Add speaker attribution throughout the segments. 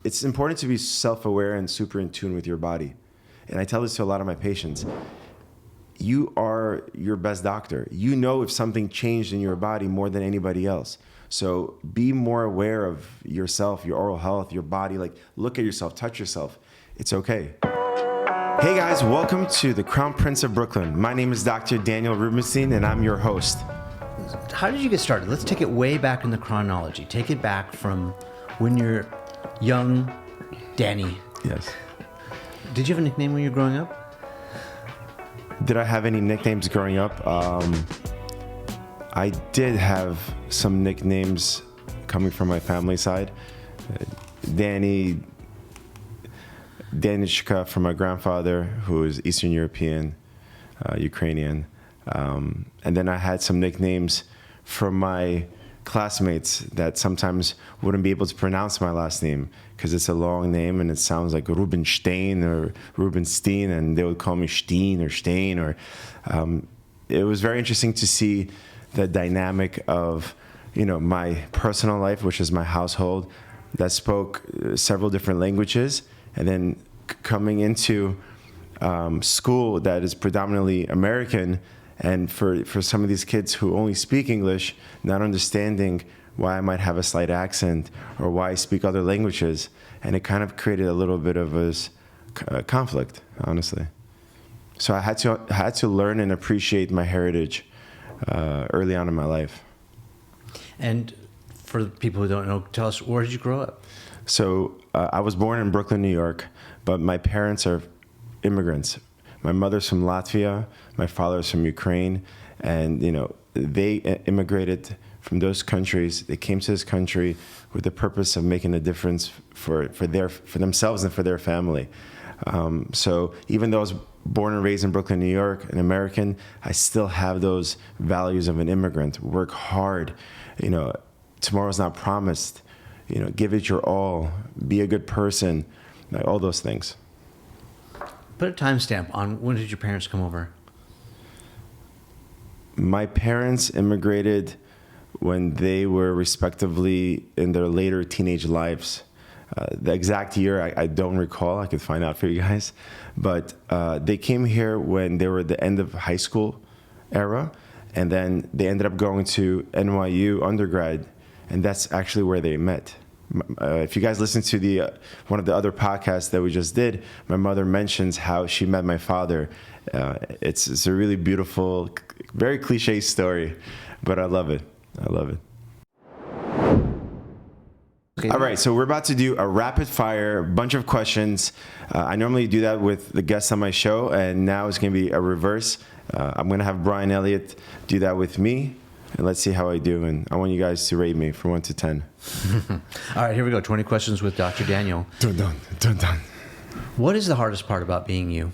Speaker 1: It's important to be self-aware and super in tune with your body. And I tell this to a lot of my patients. You are your best doctor. You know if something changed in your body more than anybody else. So be more aware of yourself, your oral health, your body. Like, look at yourself, touch yourself. It's okay. Hey guys, welcome to the Crown Prince of Brooklyn. My name is Dr. Daniel Rubinshtein, and I'm your host.
Speaker 2: How did you get started? Let's take it way back in the chronology. Take it back from when you're young Danny.
Speaker 1: Yes.
Speaker 2: Did you have a nickname when you were growing up?
Speaker 1: Did I have any nicknames growing up? I did have some nicknames coming from my family side. Danishka from my grandfather, who is Eastern European, Ukrainian. And then I had some nicknames from my classmates that sometimes wouldn't be able to pronounce my last name because it's a long name and it sounds like Rubinshtein or Rubinshtein, and they would call me Steen or Stein. Or it was very interesting to see the dynamic of, my personal life, which is my household, that spoke several different languages, and then coming into school that is predominantly American. And for some of these kids who only speak English, not understanding why I might have a slight accent or why I speak other languages. And it kind of created a little bit of a conflict, honestly. So I had to learn and appreciate my heritage early on in my life.
Speaker 2: And for the people who don't know, tell us, where did you grow up? So
Speaker 1: I was born in Brooklyn, New York, but my parents are immigrants. My mother's from Latvia, my father's from Ukraine, and they immigrated from those countries. They came to this country with the purpose of making a difference for themselves and for their family. So even though I was born and raised in Brooklyn, New York, an American, I still have those values of an immigrant. Work hard. Tomorrow's not promised. Give it your all. Be a good person. All those things.
Speaker 2: Put a timestamp on when did your parents come over?
Speaker 1: My parents immigrated when they were respectively in their later teenage lives. The exact year, I don't recall. I could find out for you guys. But they came here when they were at the end of high school era. And then they ended up going to NYU undergrad. And that's actually where they met. If you guys listen to one of the other podcasts that we just did, my mother mentions how she met my father. It's a really beautiful, very cliche story, but I love it. Okay. All right, so we're about to do a rapid fire, bunch of questions. I normally do that with the guests on my show, and now it's going to be a reverse. I'm going to have Brian Elliott do that with me. And let's see how I do. And I want you guys to rate me from 1 to 10.
Speaker 2: All right, here we go. 20 questions with Dr. Daniel.
Speaker 1: Dun, dun, dun, dun.
Speaker 2: What is the hardest part about being you?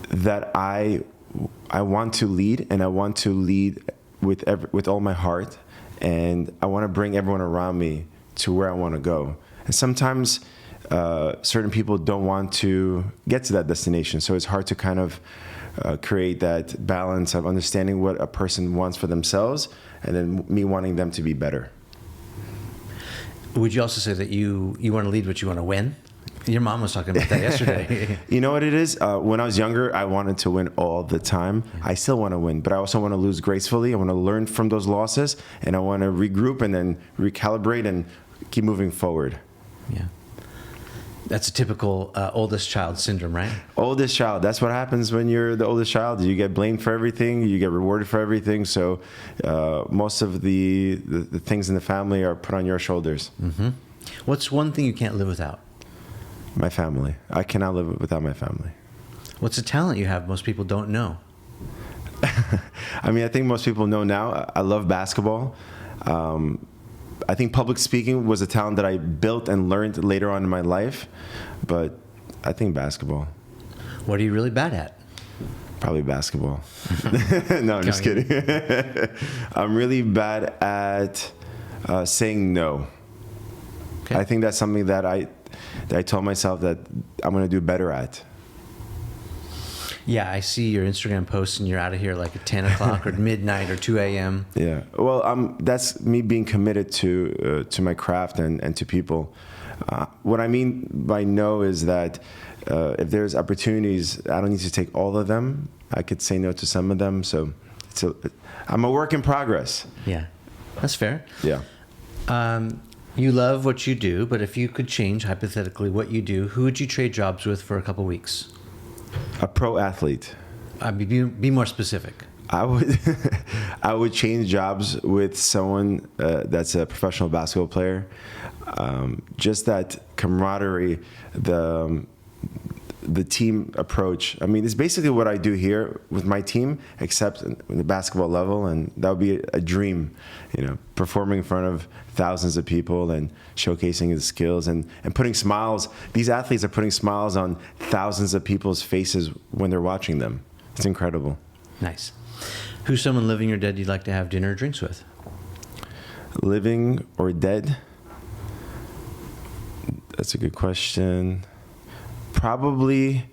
Speaker 1: That I want to lead, and I want to lead with all my heart. And I want to bring everyone around me to where I want to go. And sometimes certain people don't want to get to that destination. So it's hard to kind of create that balance of understanding what a person wants for themselves and then me wanting them to be better.
Speaker 2: Would you also say that you want to lead, but you want to win? Your mom was talking about that yesterday.
Speaker 1: You know what it is? When I was younger, I wanted to win all the time. Yeah. I still want to win, but I also want to lose gracefully. I want to learn from those losses, and I want to regroup and then recalibrate and keep moving forward.
Speaker 2: Yeah. That's a typical oldest child syndrome, right?
Speaker 1: Oldest child. That's what happens when you're the oldest child. You get blamed for everything. You get rewarded for everything. So most of the things in the family are put on your shoulders.
Speaker 2: Mm-hmm. What's one thing you can't live without?
Speaker 1: My family. I cannot live without my family.
Speaker 2: What's a talent you have most people don't know?
Speaker 1: I think most people know now. I love basketball. I think public speaking was a talent that I built and learned later on in my life, but I think basketball.
Speaker 2: What are you really bad at?
Speaker 1: Probably basketball. No, I'm just kidding. I'm really bad at saying no. Okay. I think that's something that I told myself that I'm going to do better at.
Speaker 2: Yeah, I see your Instagram posts and you're out of here like at 10 o'clock or midnight or 2 a.m.
Speaker 1: Yeah. Well, that's me being committed to my craft and to people. What I mean by no is that if there's opportunities, I don't need to take all of them. I could say no to some of them. So I'm a work in progress.
Speaker 2: Yeah, that's fair.
Speaker 1: Yeah.
Speaker 2: You love what you do, but if you could change, hypothetically, what you do, who would you trade jobs with for a couple weeks?
Speaker 1: A pro athlete.
Speaker 2: Be more specific.
Speaker 1: I would I would change jobs with someone that's a professional basketball player. Just that camaraderie, the team approach. I mean, it's basically what I do here with my team, except in the basketball level, and that would be a dream, performing in front of thousands of people and showcasing the skills and putting smiles. These athletes are putting smiles on thousands of people's faces when they're watching them. It's incredible.
Speaker 2: Nice. Who's someone living or dead you'd like to have dinner or drinks with?
Speaker 1: Living or dead? That's a good question. Probably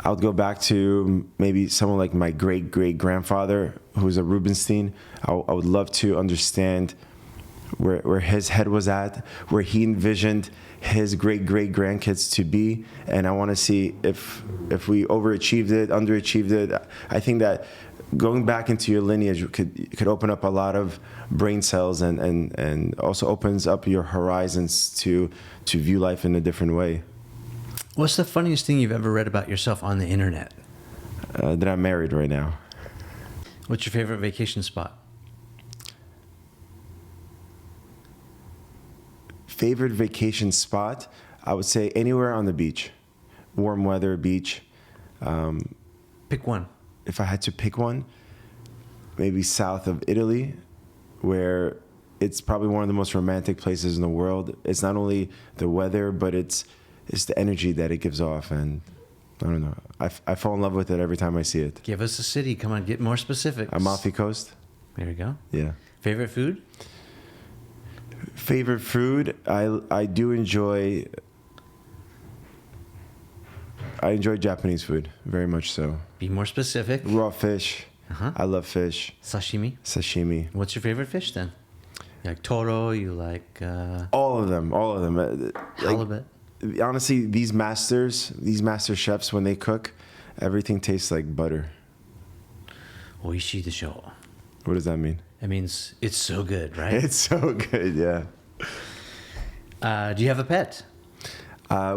Speaker 1: I would go back to maybe someone like my great-great-grandfather, who's a Rubinshtein. I would love to understand where his head was at, where he envisioned his great-great-grandkids to be. And I want to see if we overachieved it, underachieved it. I think that going back into your lineage could open up a lot of brain cells and also opens up your horizons to view life in a different way.
Speaker 2: What's the funniest thing you've ever read about yourself on the internet?
Speaker 1: That I'm married right now.
Speaker 2: What's your favorite vacation spot?
Speaker 1: Favorite vacation spot? I would say anywhere on the beach. Warm weather, beach.
Speaker 2: Pick one.
Speaker 1: If I had to pick one, maybe south of Italy, where it's probably one of the most romantic places in the world. It's not only the weather, but it's the energy that it gives off. And I don't know. I fall in love with it every time I see it.
Speaker 2: Give us a city. Come on, get more specific.
Speaker 1: Amalfi Coast.
Speaker 2: There you go.
Speaker 1: Yeah.
Speaker 2: Favorite food?
Speaker 1: Favorite food? I do enjoy... I enjoy Japanese food, very much so.
Speaker 2: Be more specific.
Speaker 1: Raw fish.
Speaker 2: Uh-huh.
Speaker 1: I love fish.
Speaker 2: Sashimi?
Speaker 1: Sashimi.
Speaker 2: What's your favorite fish then? You like toro? You like...
Speaker 1: All of them.
Speaker 2: halibut?
Speaker 1: Honestly, these master chefs, when they cook, everything tastes like butter.
Speaker 2: Oishii desho.
Speaker 1: What does that mean?
Speaker 2: It means it's so good, right?
Speaker 1: It's so good, yeah.
Speaker 2: Do you have a pet?
Speaker 1: I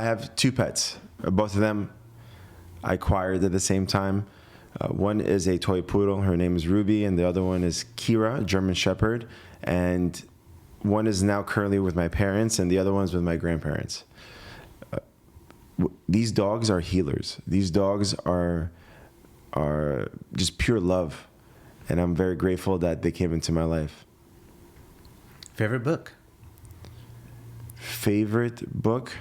Speaker 1: have two pets. Both of them I acquired at the same time. One is a toy poodle. Her name is Ruby, and the other one is Kira, German Shepherd. And one is now currently with my parents, and the other one's with my grandparents. These dogs are healers. These dogs are just pure love, and I'm very grateful that they came into my life.
Speaker 2: Favorite book?
Speaker 1: Favorite book?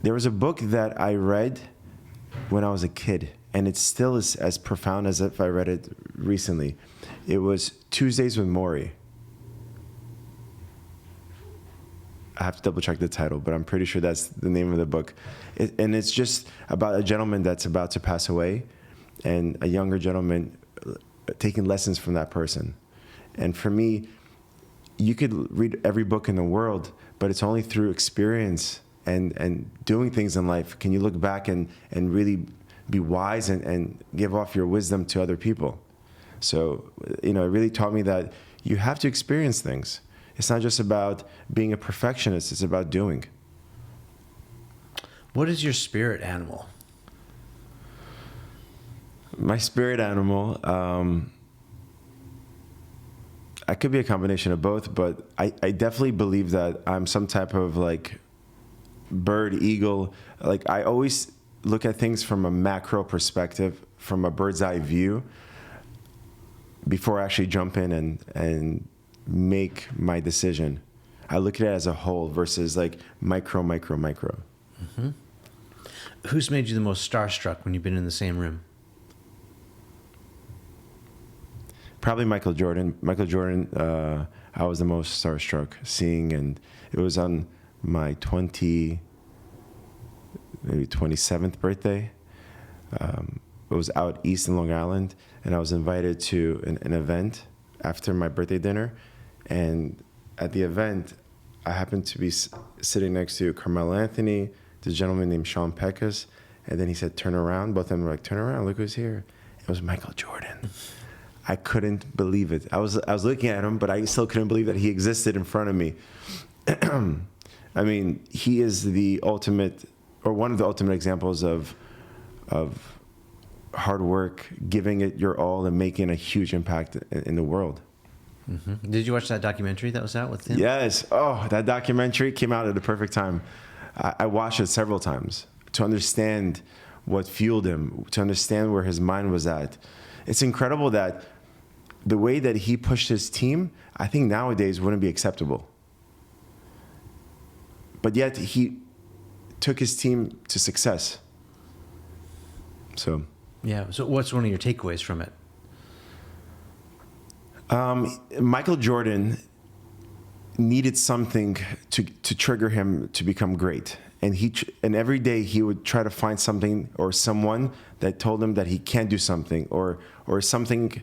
Speaker 1: There was a book that I read when I was a kid, and it still is as profound as if I read it recently. It was Tuesdays with Morrie. I have to double check the title, but I'm pretty sure that's the name of the book. And it's just about a gentleman that's about to pass away and a younger gentleman taking lessons from that person. And for me, you could read every book in the world, but it's only through experience and doing things in life can you look back and really be wise and give off your wisdom to other people. So, it really taught me that you have to experience things. It's not just about being a perfectionist, it's about doing.
Speaker 2: What is your spirit animal?
Speaker 1: My spirit animal, I could be a combination of both, but I definitely believe that I'm some type of bird, eagle. I always look at things from a macro perspective, from a bird's eye view, before I actually jump in and make my decision. I look at it as a whole versus micro.
Speaker 2: Mm-hmm. Who's made you the most starstruck when you've been in the same room?
Speaker 1: Probably Michael Jordan. Michael Jordan, I was the most starstruck seeing, and it was on my 27th birthday. It was out east in Long Island, and I was invited to an event after my birthday dinner. And at the event, I happened to be sitting next to Carmelo Anthony, this gentleman named Sean Peckus, and then he said, turn around. Both of them were like, turn around, look who's here. It was Michael Jordan. I couldn't believe it. I was looking at him, but I still couldn't believe that he existed in front of me. I mean, he is the ultimate, or one of the ultimate examples of hard work, giving it your all, and making a huge impact in the world.
Speaker 2: Mm-hmm. Did you watch that documentary that was out with him?
Speaker 1: Yes. Oh, that documentary came out at the perfect time. I watched it several times to understand what fueled him, to understand where his mind was at. It's incredible that the way that he pushed his team, I think nowadays wouldn't be acceptable. But yet he took his team to success. So.
Speaker 2: Yeah. So what's one of your takeaways from it?
Speaker 1: Michael Jordan needed something to trigger him to become great. And every day he would try to find something or someone that told him that he can't do something or something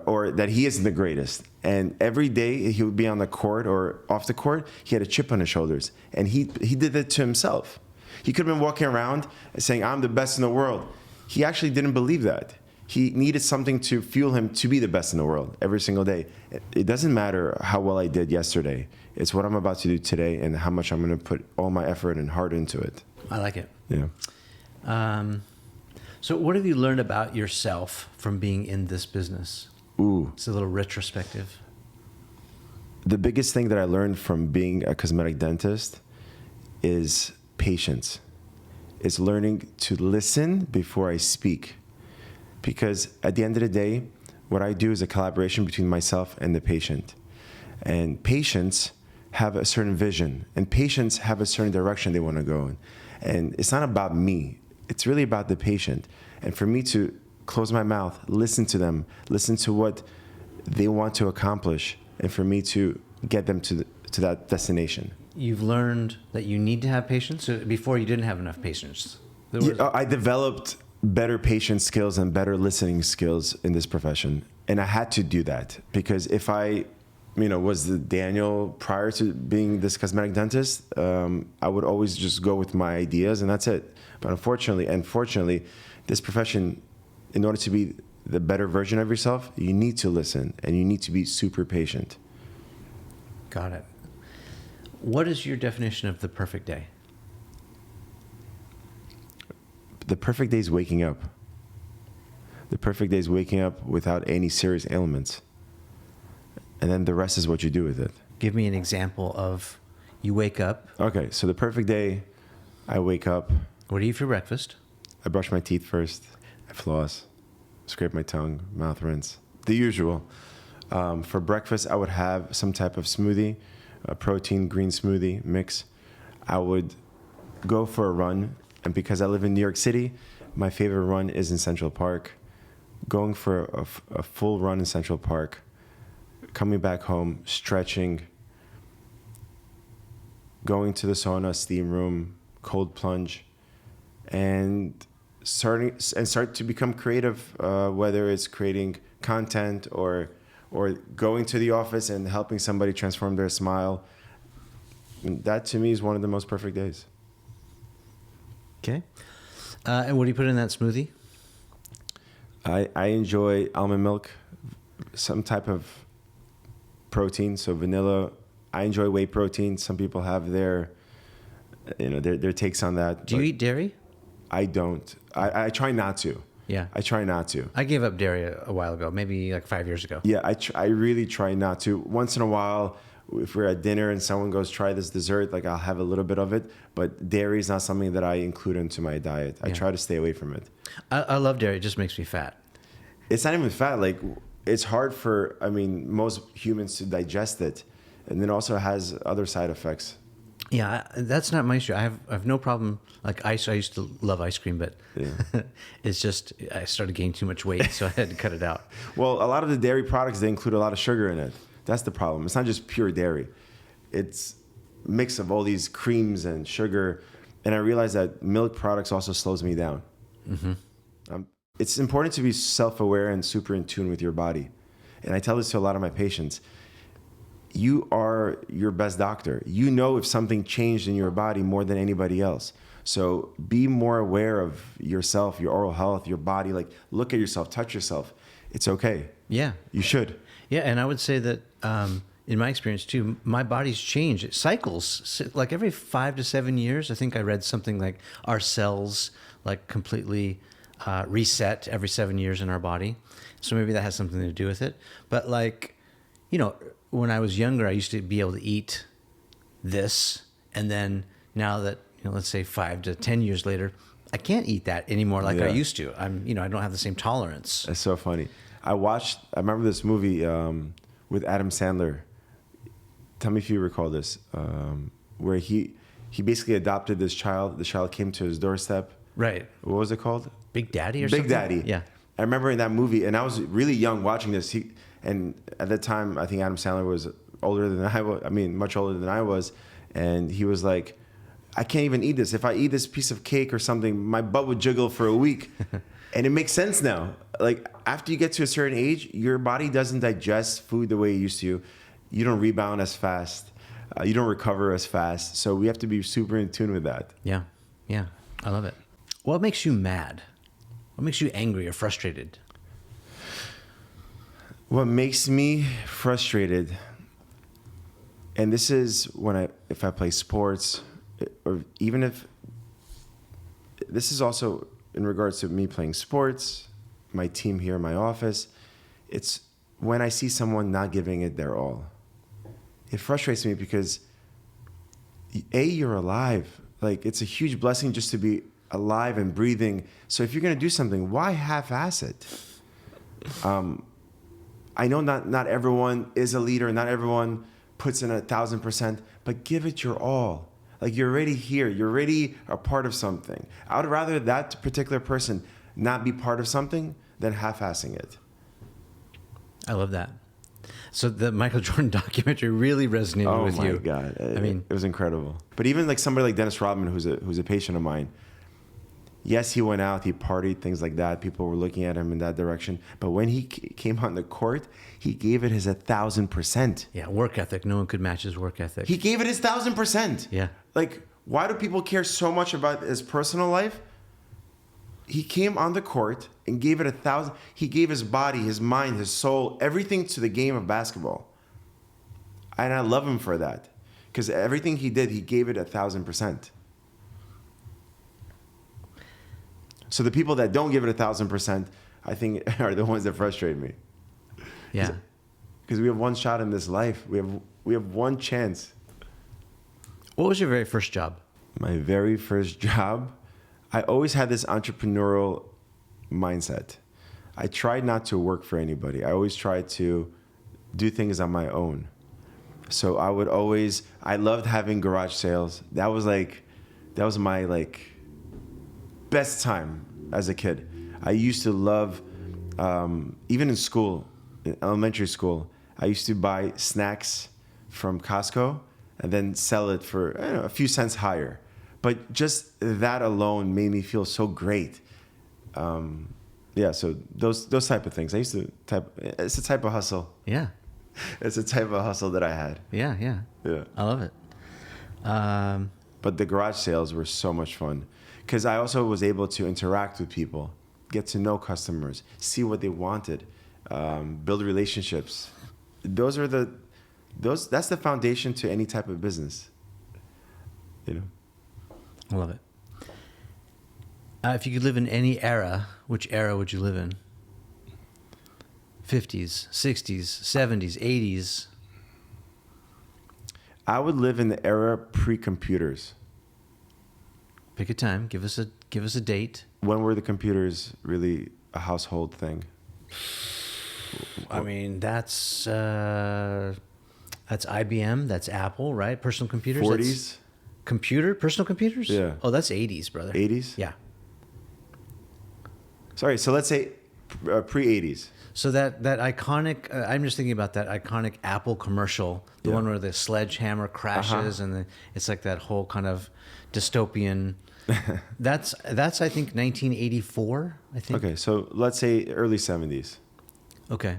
Speaker 1: or that he isn't the greatest. And every day he would be on the court or off the court, he had a chip on his shoulders. And he did it to himself. He could have been walking around saying, I'm the best in the world. He actually didn't believe that. He needed something to fuel him to be the best in the world every single day. It doesn't matter how well I did yesterday. It's what I'm about to do today and how much I'm going to put all my effort and heart into it.
Speaker 2: I like it.
Speaker 1: Yeah.
Speaker 2: So what have you learned about yourself from being in this business?
Speaker 1: Ooh.
Speaker 2: It's a little retrospective.
Speaker 1: The biggest thing that I learned from being a cosmetic dentist is patience. It's learning to listen before I speak. Because at the end of the day, what I do is a collaboration between myself and the patient. And patients have a certain vision, and patients have a certain direction they want to go in. And it's not about me. It's really about the patient. And for me to close my mouth, listen to them, listen to what they want to accomplish, and for me to get them to that destination.
Speaker 2: You've learned that you need to have patience? So before you didn't have enough patience.
Speaker 1: I developed better patient skills and better listening skills in this profession. And I had to do that because if I, was the Daniel prior to being this cosmetic dentist, I would always just go with my ideas and that's it. But unfortunately, this profession, in order to be the better version of yourself, you need to listen and you need to be super patient.
Speaker 2: Got it. What is your definition of the perfect day?
Speaker 1: The perfect day is waking up. The perfect day is waking up without any serious ailments. And then the rest is what you do with it.
Speaker 2: Give me an example of you wake up.
Speaker 1: Okay, so the perfect day, I wake up.
Speaker 2: What do you eat for breakfast?
Speaker 1: I brush my teeth first. I floss, scrape my tongue, mouth rinse. The usual. For breakfast, I would have some type of smoothie, a protein green smoothie mix. I would go for a run. And because I live in New York City, my favorite run is in Central Park. Going for a full run in Central Park, coming back home, stretching, going to the sauna, steam room, cold plunge, and start to become creative, whether it's creating content or going to the office and helping somebody transform their smile. And that to me is one of the most perfect days.
Speaker 2: Okay. And what do you put in that smoothie?
Speaker 1: I enjoy almond milk, some type of protein, so vanilla. I enjoy whey protein. Some people have their takes on that.
Speaker 2: Do you eat dairy?
Speaker 1: I don't. I try not to.
Speaker 2: Yeah.
Speaker 1: I try not to.
Speaker 2: I gave up dairy a while ago, maybe like 5 years ago.
Speaker 1: Yeah, I really try not to. Once in a while, if we're at dinner and someone goes, try this dessert, like I'll have a little bit of it, but dairy is not something that I include into my diet. I try to stay away from it.
Speaker 2: I love dairy. It just makes me fat.
Speaker 1: It's not even fat. Like, it's hard for, most humans to digest it. And then also has other side effects.
Speaker 2: Yeah, that's not my issue. I have no problem. Like ice, I used to love ice cream, but it's just I started gaining too much weight, so I had to cut it out.
Speaker 1: Well, a lot of the dairy products, they include a lot of sugar in it. That's the problem. It's not just pure dairy. It's a mix of all these creams and sugar. And I realized that milk products also slows me down. Mm-hmm. It's important to be self-aware and super in tune with your body. And I tell this to a lot of my patients. you are your best doctor. You know if something changed in your body more than anybody else. So be more aware of yourself, your oral health, your body. Like, look at yourself, touch yourself. It's okay.
Speaker 2: Yeah.
Speaker 1: You should.
Speaker 2: Yeah, and I would say that in my experience too, my body's changed. It cycles like every 5 to 7 years. I think I read something like our cells like completely reset every 7 years in our body. So maybe that has something to do with it. But like, you know, when I was younger, I used to be able to eat this, and then now that, you know, let's say 5 to 10 years later, I can't eat that anymore like I used to. I don't have the same tolerance.
Speaker 1: That's so funny. I remember this movie with Adam Sandler. Tell me if you recall this, where he basically adopted this child. The child came to his doorstep.
Speaker 2: Right.
Speaker 1: What was it called?
Speaker 2: Big Daddy or something?
Speaker 1: Big Daddy.
Speaker 2: Yeah.
Speaker 1: I remember in that movie, and I was really young watching this. And at that time, I think Adam Sandler was older than I was. I mean, much older than I was. And he was like, I can't even eat this. If I eat this piece of cake or something, my butt would jiggle for a week. And it makes sense now. Like, after you get to a certain age, your body doesn't digest food the way it used to. You don't rebound as fast. You don't recover as fast. So we have to be super in tune with that.
Speaker 2: Yeah. Yeah. I love it. What makes you mad? What makes you angry or frustrated?
Speaker 1: What makes me frustrated, and this is if I play sports, or even if, this is also in regards to me playing sports, my team here in my office, it's when I see someone not giving it their all. It frustrates me because, A, you're alive. Like, it's a huge blessing just to be alive and breathing. So if you're going to do something, why half-ass it? I know not everyone is a leader, not everyone puts in 1,000%, but give it your all. Like, you're already here. You're already a part of something. I would rather that particular person not be part of something than half-assing it.
Speaker 2: I love that. So the Michael Jordan documentary really resonated with you.
Speaker 1: Oh my God.
Speaker 2: I mean,
Speaker 1: it was incredible. But even like somebody like Dennis Rodman, who's a patient of mine, yes, he went out, he partied, things like that. People were looking at him in that direction. But when he came on the court, he gave it his 1,000%.
Speaker 2: yeah, work ethic. No one could match his work ethic.
Speaker 1: He gave it his 1,000%.
Speaker 2: Yeah.
Speaker 1: Like, why do people care so much about his personal life? He came on the court and gave it 1,000. He gave his body, his mind, his soul, everything to the game of basketball. And I love him for that. Because everything he did, he gave it 1,000%. So the people that don't give it 1,000%, I think, are the ones that frustrate me.
Speaker 2: Yeah.
Speaker 1: Because we have one shot in this life. We have one chance.
Speaker 2: What was your very first job?
Speaker 1: My very first job, I always had this entrepreneurial mindset. I tried not to work for anybody. I always tried to do things on my own. So I loved having garage sales. That was my like best time as a kid. I used to love, even in school, in elementary school, I used to buy snacks from Costco and then sell it for a few cents higher. But just that alone made me feel so great. So those type of things. It's a type of hustle.
Speaker 2: Yeah.
Speaker 1: It's a type of hustle that I had.
Speaker 2: Yeah. I love it.
Speaker 1: But the garage sales were so much fun because I also was able to interact with people, get to know customers, see what they wanted, build relationships. That's the foundation to any type of business. You know.
Speaker 2: I love it. If you could live in any era, which era would you live in? 50s, 60s, 70s, 80s?
Speaker 1: I would live in the era pre-computers.
Speaker 2: Pick a time. Give us a date.
Speaker 1: When were the computers really a household thing?
Speaker 2: I mean, that's IBM. That's Apple, right? Personal computers.
Speaker 1: 40s.
Speaker 2: Personal computers?
Speaker 1: Yeah.
Speaker 2: Oh, that's 80s, brother.
Speaker 1: 80s?
Speaker 2: Yeah.
Speaker 1: Sorry, so let's say pre-80s.
Speaker 2: So that iconic, I'm just thinking about that iconic Apple commercial, the one where the sledgehammer crashes and it's like that whole kind of dystopian. That's I think 1984, I think.
Speaker 1: Okay, so let's say early 70s.
Speaker 2: Okay.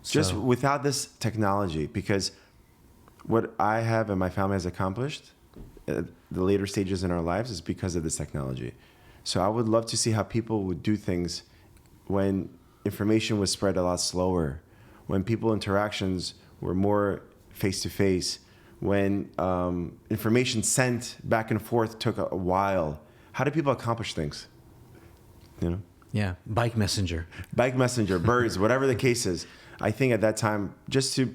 Speaker 1: Just without this technology, because what I have and my family has accomplished at the later stages in our lives is because of this technology. So I would love to see how people would do things when information was spread a lot slower, when people interactions were more face-to-face, when information sent back and forth took a while. How do people accomplish things? You know?
Speaker 2: Yeah, bike messenger.
Speaker 1: Bike messenger, birds, whatever the case is. I think at that time, just to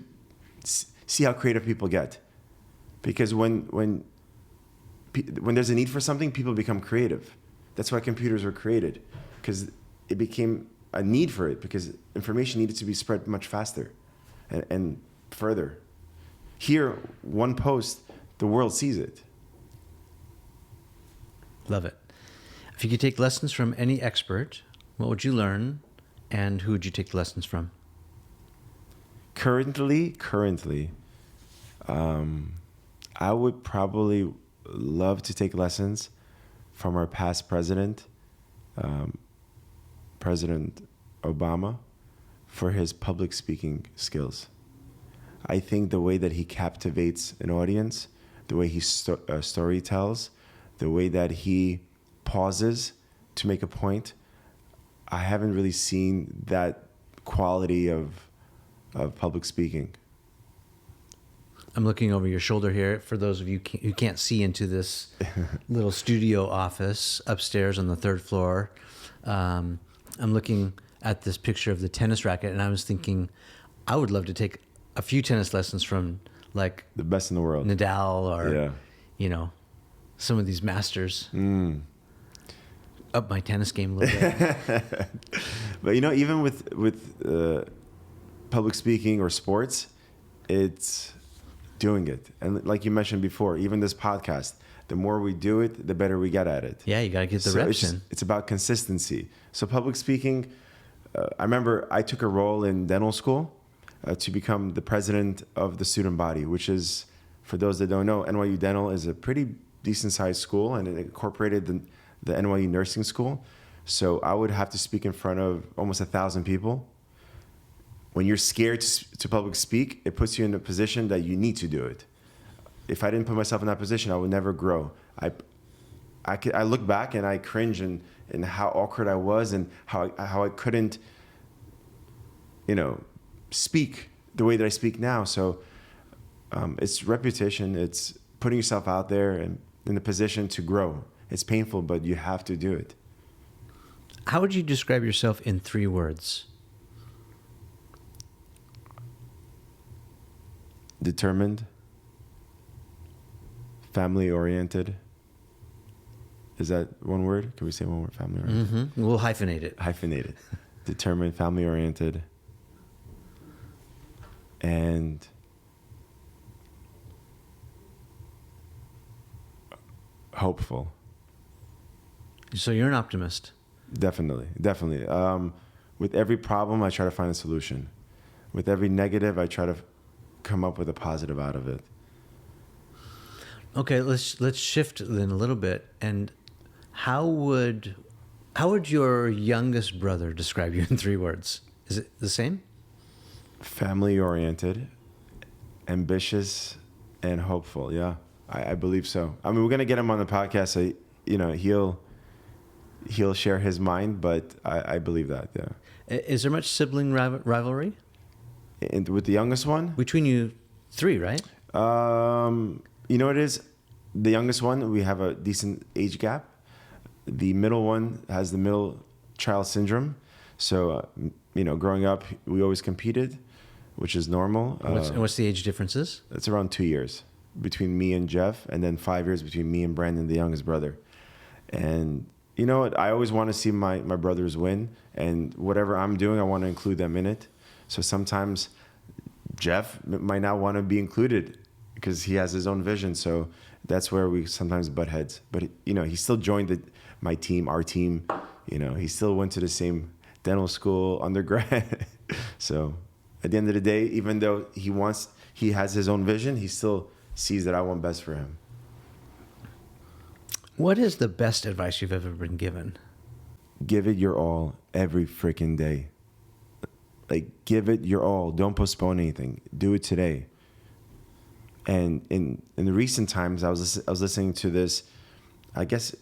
Speaker 1: see how creative people get. Because when there's a need for something, people become creative. That's why computers were created, because it became a need for it, because information needed to be spread much faster and further. Here, one post, the world sees it.
Speaker 2: Love it. If you could take lessons from any expert, what would you learn, and who would you take the lessons from?
Speaker 1: Currently, I would probably love to take lessons from our past president, President Obama, for his public speaking skills. I think the way that he captivates an audience, the way he story tells, the way that he pauses to make a point, I haven't really seen that quality of public speaking.
Speaker 2: I'm looking over your shoulder here for those of you who can't see into this little studio office upstairs on the third floor. I'm looking at this picture of the tennis racket, and I was thinking I would love to take a few tennis lessons from like
Speaker 1: The best in the world.
Speaker 2: Nadal or,
Speaker 1: Yeah.
Speaker 2: you know, some of these masters. Up my tennis game a little bit.
Speaker 1: But you know, even with public speaking or sports, it's doing it. And like you mentioned before, even this podcast, the more we do it, the better we get at it.
Speaker 2: Yeah, you got to get the reps in.
Speaker 1: It's about consistency. So public speaking, I remember I took a role in dental school to become the president of the student body, which is, for those that don't know, NYU Dental is a pretty decent sized school, and it incorporated the NYU nursing school. So I would have to speak in front of almost 1,000 people. When you're scared to public speak, it puts you in a position that you need to do it. If I didn't put myself in that position, I would never grow. I look back and I cringe and how awkward I was and how I couldn't, speak the way that I speak now. So it's repetition. It's putting yourself out there and in a position to grow. It's painful, but you have to do it.
Speaker 2: How would you describe yourself in 3 words?
Speaker 1: Determined, family-oriented. Is that one word? Can we say one word? Family-oriented?
Speaker 2: Mm-hmm. We'll hyphenate it.
Speaker 1: Hyphenated. Determined, family-oriented, and hopeful.
Speaker 2: So you're an optimist.
Speaker 1: Definitely. With every problem, I try to find a solution. With every negative, I try to come up with a positive out of it.
Speaker 2: Okay, let's shift then a little bit. And how would your youngest brother describe you in 3 words? Is it the same?
Speaker 1: Family-oriented, ambitious, and hopeful. Yeah, I believe so. I mean, we're gonna get him on the podcast, so he'll share his mind, but I believe that. Yeah.
Speaker 2: Is there much sibling rivalry?
Speaker 1: And with the youngest one,
Speaker 2: Between you 3, right?
Speaker 1: you know what it is? The youngest one, we have a decent age gap. The middle one has the middle child syndrome. So, growing up, we always competed, which is normal.
Speaker 2: What's the age differences?
Speaker 1: It's around 2 years between me and Jeff, and then 5 years between me and Brandon, the youngest brother. And you know what? I always want to see my brothers win, and whatever I'm doing, I want to include them in it. So sometimes Jeff might not want to be included because he has his own vision. So that's where we sometimes butt heads. But he still joined my team, our team. He still went to the same dental school, undergrad. So at the end of the day, even though he has his own vision, he still sees that I want best for him.
Speaker 2: What is the best advice you've ever been given?
Speaker 1: Give it your all every freaking day. Like, give it your all. Don't postpone anything. Do it today. And in the recent times, I was listening to this, I guess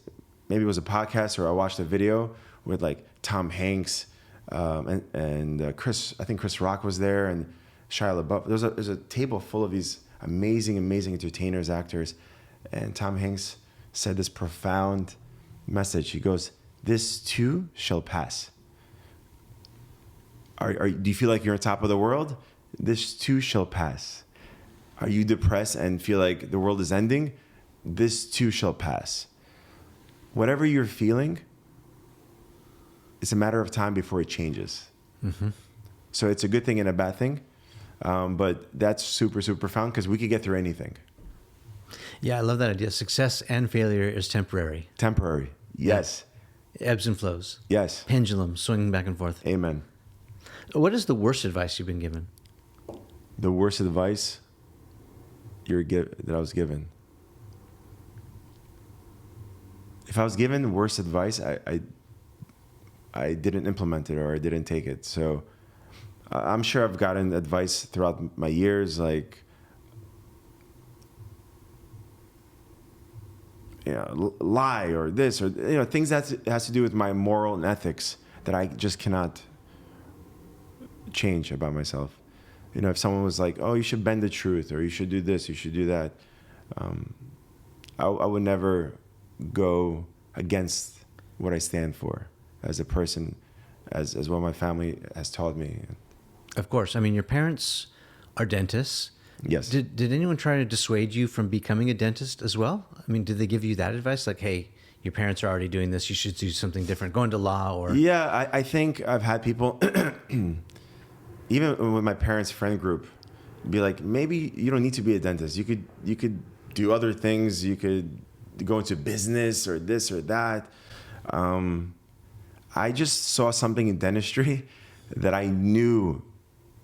Speaker 1: maybe it was a podcast or I watched a video with like Tom Hanks and Chris, I think Chris Rock was there, and Shia LaBeouf. There's a table full of these amazing entertainers, actors, and Tom Hanks said this profound message. He goes, "This too shall pass." Do you feel like you're on top of the world? This too shall pass. Are you depressed and feel like the world is ending? This too shall pass. Whatever you're feeling, it's a matter of time before it changes. Mm-hmm. So it's a good thing and a bad thing. But that's super, super profound because we could get through anything.
Speaker 2: Yeah, I love that idea. Success and failure is temporary.
Speaker 1: Temporary. Yes.
Speaker 2: Yeah. Ebbs and flows.
Speaker 1: Yes.
Speaker 2: Pendulum swinging back and forth.
Speaker 1: Amen.
Speaker 2: What is the worst advice you've been given?
Speaker 1: The worst advice that I was given. If I was given worse advice, I didn't implement it or I didn't take it. So I'm sure I've gotten advice throughout my years, like, lie or this or things that has to do with my moral and ethics that I just cannot change about myself. If someone was like, "Oh, you should bend the truth," or "You should do this, you should do that," I would never go against what I stand for as a person, as what my family has taught me.
Speaker 2: Of course. I mean, your parents are dentists.
Speaker 1: Yes.
Speaker 2: Did anyone try to dissuade you from becoming a dentist as well? I mean, did they give you that advice? Like, hey, your parents are already doing this. You should do something different. Go into law or...
Speaker 1: Yeah, I think I've had people, even with my parents' friend group, be like, maybe you don't need to be a dentist. You could do other things. You could go into business or this or that. I just saw something in dentistry that I knew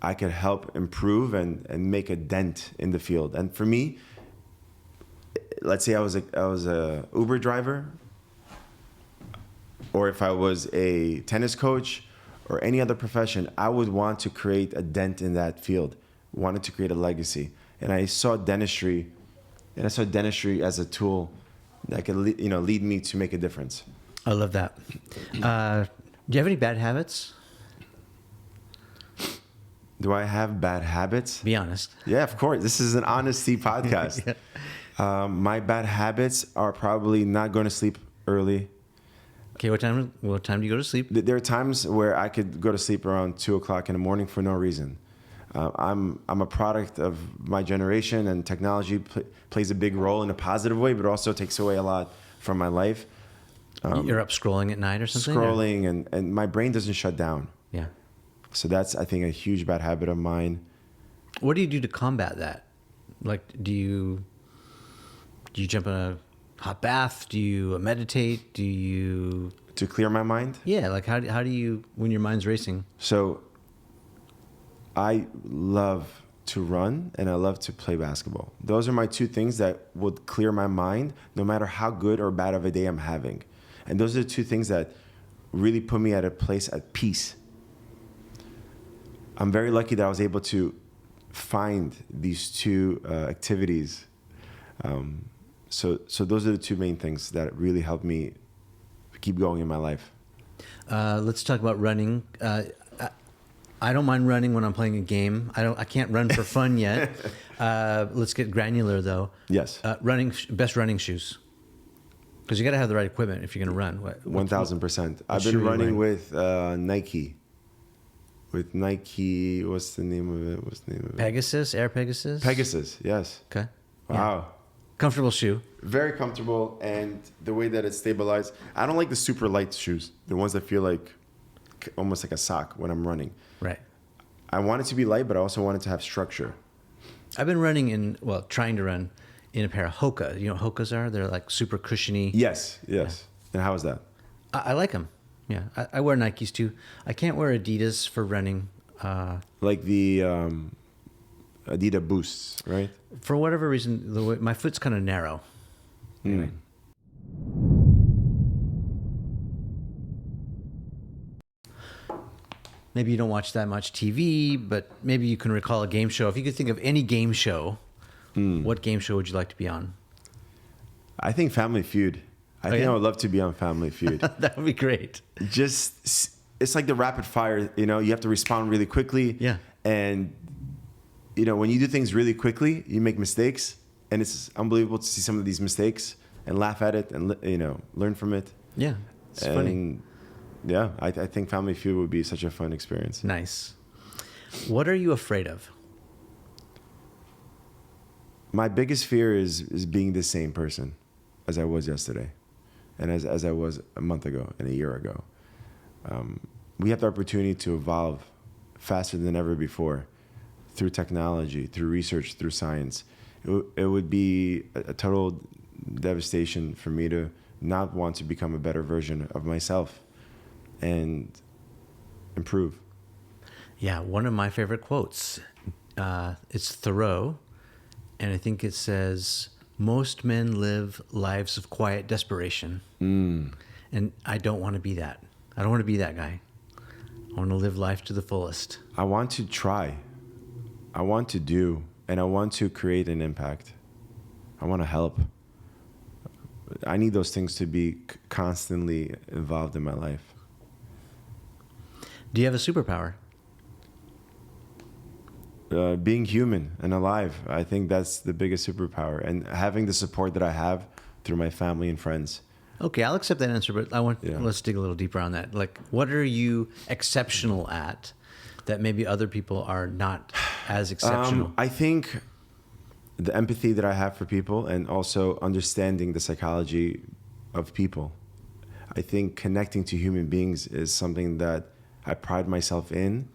Speaker 1: I could help improve and make a dent in the field. And for me, let's say I was a Uber driver, or if I was a tennis coach or any other profession, I would want to create a dent in that field, wanted to create a legacy. And I saw dentistry as a tool that could lead me to make a difference.
Speaker 2: I love that. Do you have any bad habits?
Speaker 1: Do I have bad habits?
Speaker 2: Be honest.
Speaker 1: Yeah, of course. This is an honesty podcast. Yeah. My bad habits are probably not going to sleep early.
Speaker 2: Okay, what time do you go to sleep?
Speaker 1: There are times where I could go to sleep around 2:00 in the morning for no reason. I'm a product of my generation, and technology plays a big role in a positive way, but also takes away a lot from my life.
Speaker 2: You're up scrolling at night or something?
Speaker 1: Scrolling, and my brain doesn't shut down.
Speaker 2: Yeah.
Speaker 1: So that's, I think, a huge bad habit of mine.
Speaker 2: What do you do to combat that? Like, do you jump in a hot bath? Do you meditate?
Speaker 1: To clear my mind?
Speaker 2: Yeah, like how do you, when your mind's racing?
Speaker 1: So I love to run and I love to play basketball. Those are my two things that would clear my mind no matter how good or bad of a day I'm having. And those are the two things that really put me at a place at peace. I'm very lucky that I was able to find these two activities. So those are the two main things that really helped me keep going in my life.
Speaker 2: Let's talk about running. I don't mind running when I'm playing a game. I can't run for fun yet. Let's get granular though.
Speaker 1: Yes.
Speaker 2: Best running shoes. Because you got to have the right equipment if you're going to run.
Speaker 1: 1,000%. I've been running with Nike. With Nike, what's the name of it?
Speaker 2: Pegasus, Air Pegasus?
Speaker 1: Pegasus, yes.
Speaker 2: Okay.
Speaker 1: Wow.
Speaker 2: Yeah. Comfortable shoe.
Speaker 1: Very comfortable, and the way that it's stabilized. I don't like the super light shoes, the ones that feel like almost like a sock when I'm running.
Speaker 2: Right.
Speaker 1: I want it to be light, but I also want it to have structure.
Speaker 2: I've been trying to run in a pair of Hoka. You know what Hokas are? They're like super cushiony.
Speaker 1: Yes. Yeah. And how is that?
Speaker 2: I like them. Yeah, I wear Nikes too. I can't wear Adidas for running.
Speaker 1: Like the Adidas Boosts, right?
Speaker 2: For whatever reason, my foot's kind of narrow. Anyway. Maybe you don't watch that much TV, but maybe you can recall a game show. If you could think of any game show, what game show would you like to be on?
Speaker 1: I think Family Feud. I think
Speaker 2: yeah?
Speaker 1: I would love to be on Family Feud.
Speaker 2: That would be great.
Speaker 1: Just, it's like the rapid fire, you know, you have to respond really quickly.
Speaker 2: Yeah.
Speaker 1: And, you know, when you do things really quickly, you make mistakes. And it's unbelievable to see some of these mistakes and laugh at it and, you know, learn from it.
Speaker 2: Yeah, it's funny.
Speaker 1: Yeah, I think Family Feud would be such a fun experience.
Speaker 2: Nice. What are you afraid of?
Speaker 1: My biggest fear is being the same person as I was yesterday and as I was a month ago and a year ago. We have the opportunity to evolve faster than ever before through technology, through research, through science. It would be a total devastation for me to not want to become a better version of myself and improve.
Speaker 2: Yeah, one of my favorite quotes. It's Thoreau, and I think it says, "Most men live lives of quiet desperation." And I don't want to be that. I don't want to be that guy. I want to live life to the fullest.
Speaker 1: I want to try. I want to do, and I want to create an impact. I want to help. I need those things to be constantly involved in my life.
Speaker 2: Do you have a superpower?
Speaker 1: Being human and alive. I think that's the biggest superpower. And having the support that I have through my family and friends.
Speaker 2: Okay, I'll accept that answer, but let's dig a little deeper on that. Like, what are you exceptional at that maybe other people are not as exceptional?
Speaker 1: I think the empathy that I have for people and also understanding the psychology of people. I think connecting to human beings is something that I pride myself in,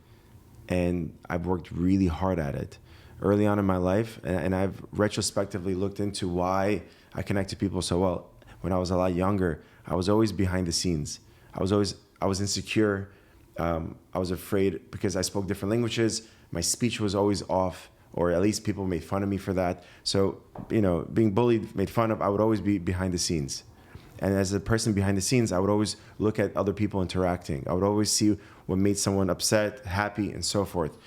Speaker 1: and I've worked really hard at it early on in my life, and I've retrospectively looked into why I connect to people so well. When I was a lot younger, I was always behind the scenes. I was insecure. I was afraid because I spoke different languages. My speech was always off, or at least people made fun of me for that. So, you know, being bullied, made fun of, I would always be behind the scenes. And as a person behind the scenes, I would always look at other people interacting. I would always see what made someone upset, happy, and so forth.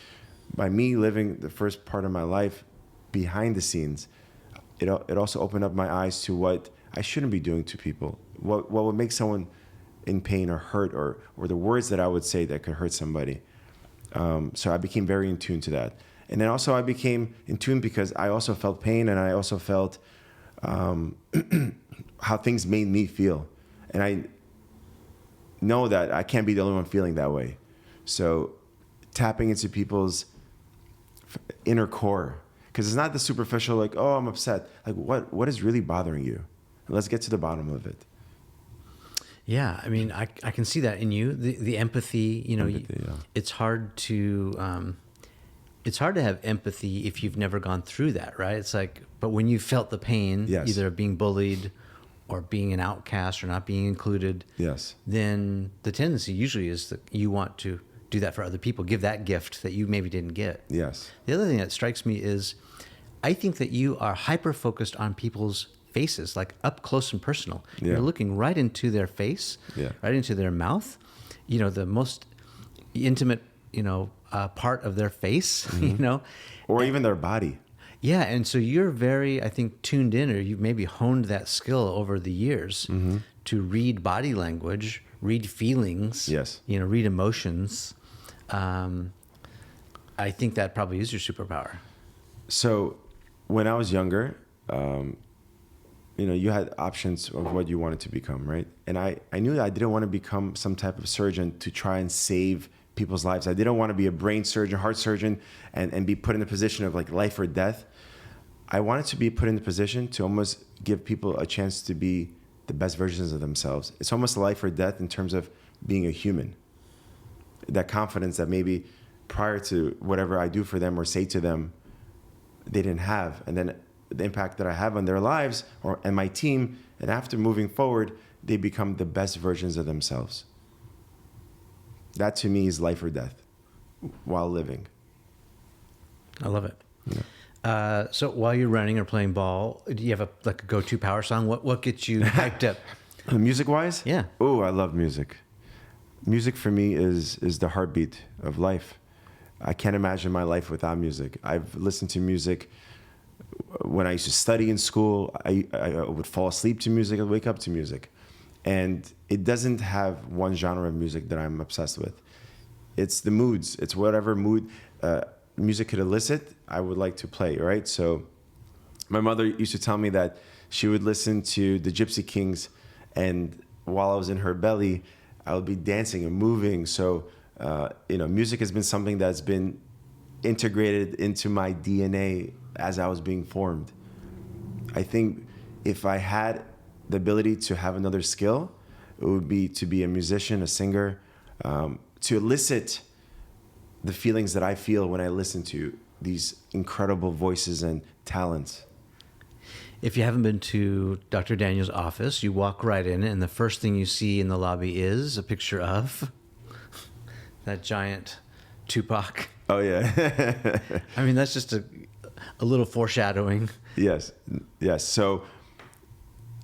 Speaker 1: By me living the first part of my life behind the scenes, it also opened up my eyes to what I shouldn't be doing to people. What would make someone in pain or hurt, or the words that I would say that could hurt somebody. So I became very in tune to that. And then also I became in tune because I also felt pain, and I also felt how things made me feel. And I know that I can't be the only one feeling that way. So tapping into people's inner core, because it's not the superficial, like, oh, I'm upset. Like, what is really bothering you? And let's get to the bottom of it.
Speaker 2: Yeah, I mean, I can see that in you, the empathy. You know, it's hard to have empathy if you've never gone through that, right? It's like, but when you felt the pain,
Speaker 1: yes,
Speaker 2: either of being bullied or being an outcast or not being included,
Speaker 1: yes,
Speaker 2: then the tendency usually is that you want to do that for other people, give that gift that you maybe didn't get.
Speaker 1: Yes.
Speaker 2: The other thing that strikes me is I think that you are hyper-focused on people's faces, like up close and personal.
Speaker 1: Yeah.
Speaker 2: You're looking right into their face, right into their mouth, you know, the most intimate, you know, part of their face, you know.
Speaker 1: Or even their body.
Speaker 2: Yeah, and so you're very, I think, tuned in, or you've maybe honed that skill over the years to read body language, read feelings,
Speaker 1: yes,
Speaker 2: you know, read emotions. I think that probably is your superpower.
Speaker 1: So when I was younger, you know, you had options of what you wanted to become, right? And I knew that I didn't want to become some type of surgeon to try and save people's lives. I didn't want to be a brain surgeon, heart surgeon, and be put in a position of like life or death. I wanted to be put in the position to almost give people a chance to be the best versions of themselves. It's almost life or death in terms of being a human. That confidence that maybe prior to whatever I do for them or say to them, they didn't have. And then the impact that I have on their lives and my team, and after moving forward, they become the best versions of themselves. That to me is life or death while living.
Speaker 2: I love it.
Speaker 1: Yeah.
Speaker 2: So while you're running or playing ball, do you have a go-to power song? What gets you hyped up?
Speaker 1: Music-wise?
Speaker 2: Yeah.
Speaker 1: Oh, I love music. Music for me is the heartbeat of life. I can't imagine my life without music. I've listened to music When I used to study in school, I would fall asleep to music and wake up to music. And it doesn't have one genre of music that I'm obsessed with. It's the moods. It's whatever mood music could elicit, I would like to play, right? So my mother used to tell me that she would listen to the Gypsy Kings, and while I was in her belly, I would be dancing and moving. So, music has been something that's been integrated into my DNA as I was being formed. I think if I had the ability to have another skill, it would be to be a musician, a singer, to elicit the feelings that I feel when I listen to these incredible voices and talents.
Speaker 2: If you haven't been to Dr. Daniel's office, you walk right in, and the first thing you see in the lobby is a picture of that giant Tupac.
Speaker 1: Oh, yeah.
Speaker 2: I mean, that's just a little foreshadowing.
Speaker 1: Yes. So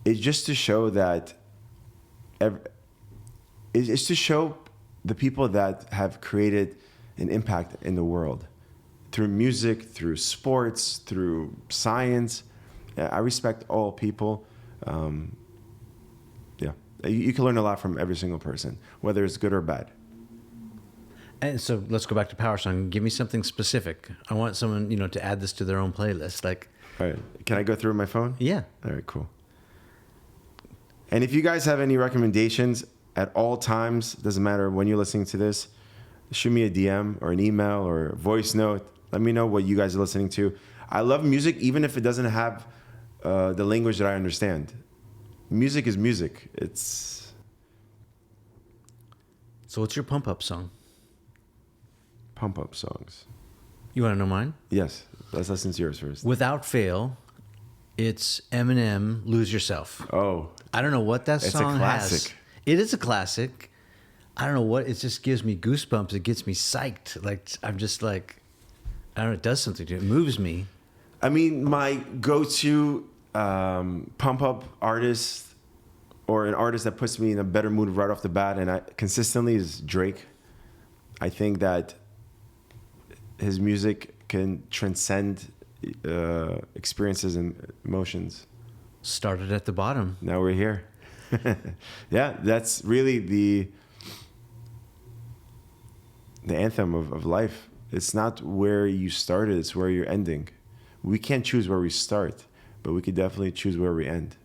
Speaker 1: it's just to show that it's to show the people that have created an impact in the world through music, through sports, through science. I respect all people. You can learn a lot from every single person, whether it's good or bad.
Speaker 2: And so let's go back to Power Song. Give me something specific. I want someone, to add this to their own playlist. Like,
Speaker 1: all right. Can I go through my phone?
Speaker 2: Yeah.
Speaker 1: All right, cool. And if you guys have any recommendations at all times, doesn't matter when you're listening to this, shoot me a DM or an email or a voice note. Let me know what you guys are listening to. I love music, even if it doesn't have the language that I understand. Music is music.
Speaker 2: So what's your pump-up song?
Speaker 1: Pump-up songs.
Speaker 2: You want to know mine?
Speaker 1: Yes. Let's listen to yours first.
Speaker 2: Without fail, it's Eminem, Lose Yourself.
Speaker 1: Oh.
Speaker 2: I don't know what that song has.
Speaker 1: It's a classic.
Speaker 2: It is a classic. I don't know what, it just gives me goosebumps. It gets me psyched. Like, I'm just like, I don't know, it does something to it. It moves me.
Speaker 1: I mean, my go-to pump-up artist, or an artist that puts me in a better mood right off the bat, and consistently, is Drake. I think that his music can transcend experiences and emotions.
Speaker 2: Started at the bottom.
Speaker 1: Now we're here. Yeah, that's really the anthem of life. It's not where you started, it's where you're ending. We can't choose where we start, but we could definitely choose where we end.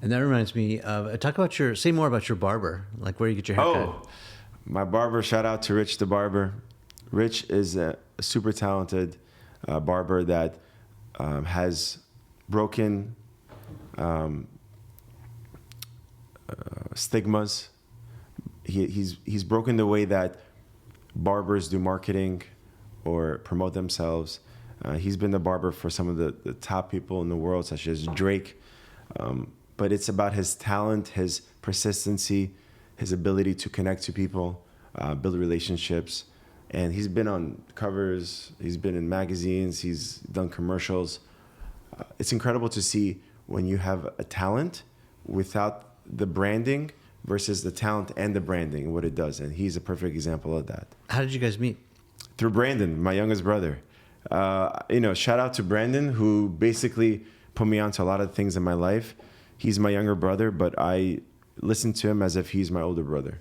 Speaker 2: And that reminds me of, say more about your barber, like where you get your haircut.
Speaker 1: Oh, my barber, shout out to Rich the barber. Rich is a super talented barber that has broken stigmas. He's broken the way that barbers do marketing or promote themselves. He's been the barber for some of the top people in the world, such as Drake. But it's about his talent, his persistency, his ability to connect to people, build relationships. And he's been on covers, he's been in magazines, he's done commercials. It's incredible to see when you have a talent without the branding versus the talent and the branding and what it does. And he's a perfect example of that.
Speaker 2: How did you guys meet?
Speaker 1: Through Brandon, my youngest brother. Shout out to Brandon, who basically put me onto a lot of things in my life. He's my younger brother, but I listen to him as if he's my older brother.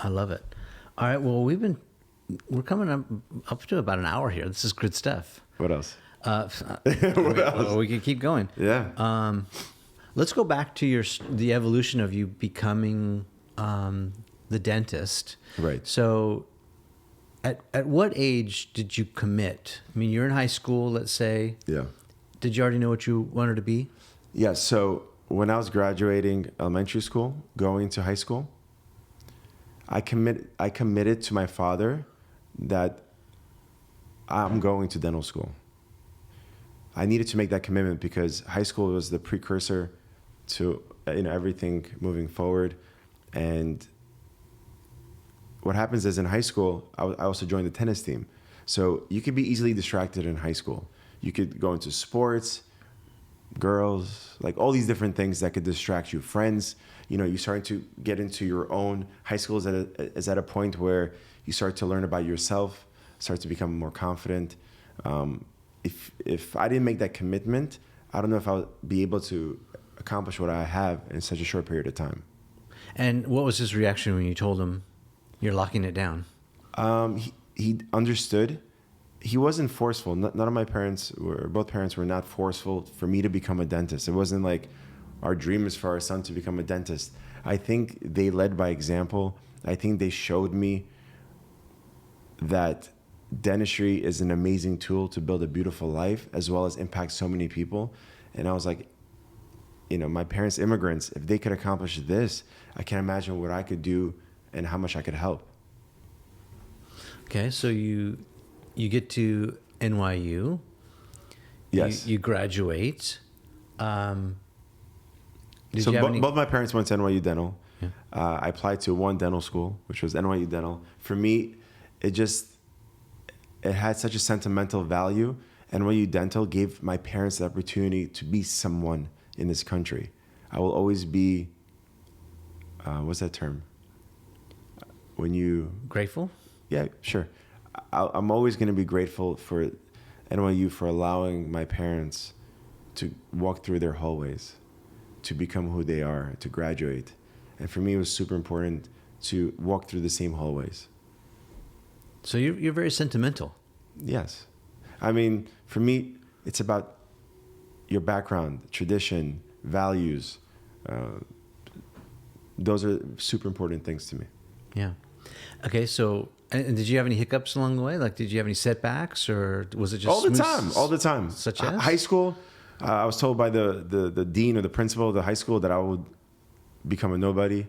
Speaker 2: I love it. All right. Well, we're coming up to about an hour here. This is good stuff.
Speaker 1: What else?
Speaker 2: What else? We can keep going.
Speaker 1: Yeah.
Speaker 2: Let's go back to the evolution of you becoming the dentist.
Speaker 1: Right.
Speaker 2: So, at what age did you commit? I mean, you're in high school, let's say.
Speaker 1: Yeah.
Speaker 2: Did you already know what you wanted to be?
Speaker 1: Yeah. So when I was graduating elementary school, going to high school, I committed to my father that I'm going to dental school. I needed to make that commitment because high school was the precursor to everything moving forward. And what happens is in high school, I also joined the tennis team. So you could be easily distracted in high school. You could go into sports, girls, like all these different things that could distract you. Friends, you're starting to get into your own. High school is at a point where you start to learn about yourself, start to become more confident. If I didn't make that commitment, I don't know if I'll be able to accomplish what I have in such a short period of time.
Speaker 2: And what was his reaction when you told him you're locking it down?
Speaker 1: He understood. He wasn't forceful. None of my parents both parents were not forceful for me to become a dentist. It wasn't like our dream is for our son to become a dentist. I think they led by example. I think they showed me that dentistry is an amazing tool to build a beautiful life as well as impact so many people. And I was like, my parents, immigrants, if they could accomplish this, I can't imagine what I could do and how much I could help.
Speaker 2: Okay, so you get to NYU.
Speaker 1: Yes.
Speaker 2: You graduate.
Speaker 1: Both my parents went to NYU Dental.
Speaker 2: Yeah.
Speaker 1: I applied to one dental school, which was NYU Dental. For me, it had such a sentimental value. NYU Dental gave my parents the opportunity to be someone in this country. I will always be, what's that term? When you...
Speaker 2: Grateful?
Speaker 1: Yeah, sure. I'm always going to be grateful for NYU for allowing my parents to walk through their hallways, to become who they are, to graduate. And for me, it was super important to walk through the same hallways.
Speaker 2: So you're very sentimental.
Speaker 1: Yes. I mean, for me, it's about your background, tradition, values. Those are super important things to me.
Speaker 2: Yeah. Okay, so... And did you have any hiccups along the way? Like, did you have any setbacks, or was it just
Speaker 1: all the time?
Speaker 2: Such as
Speaker 1: high school, I was told by the dean or the principal of the high school that I would become a nobody.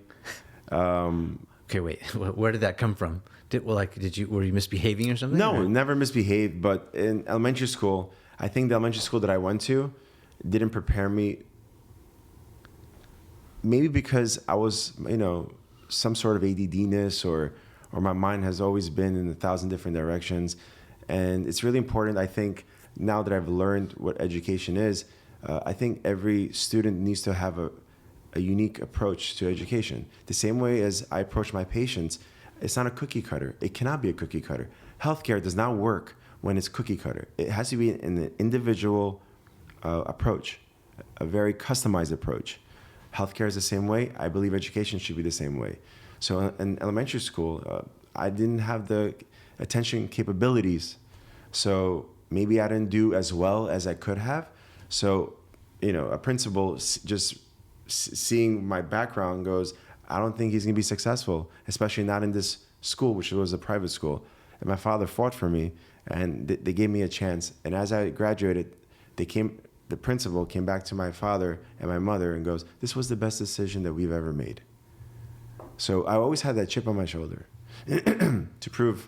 Speaker 2: Okay, wait. Where did that come from? Were you misbehaving or something?
Speaker 1: No,
Speaker 2: or?
Speaker 1: never misbehaved. But in elementary school, I think the elementary school that I went to didn't prepare me. Maybe because I was, some sort of ADD-ness or my mind has always been in 1,000 different directions. And it's really important, I think, now that I've learned what education is, I think every student needs to have a unique approach to education. The same way as I approach my patients, it's not a cookie cutter. It cannot be a cookie cutter. Healthcare does not work when it's cookie cutter. It has to be an individual approach, a very customized approach. Healthcare is the same way. I believe education should be the same way. So in elementary school, I didn't have the attention capabilities. So maybe I didn't do as well as I could have. So, a principal just seeing my background goes, I don't think he's going to be successful, especially not in this school, which was a private school. And my father fought for me, and they gave me a chance. And as I graduated, the principal came back to my father and my mother and goes, this was the best decision that we've ever made. So I always had that chip on my shoulder to prove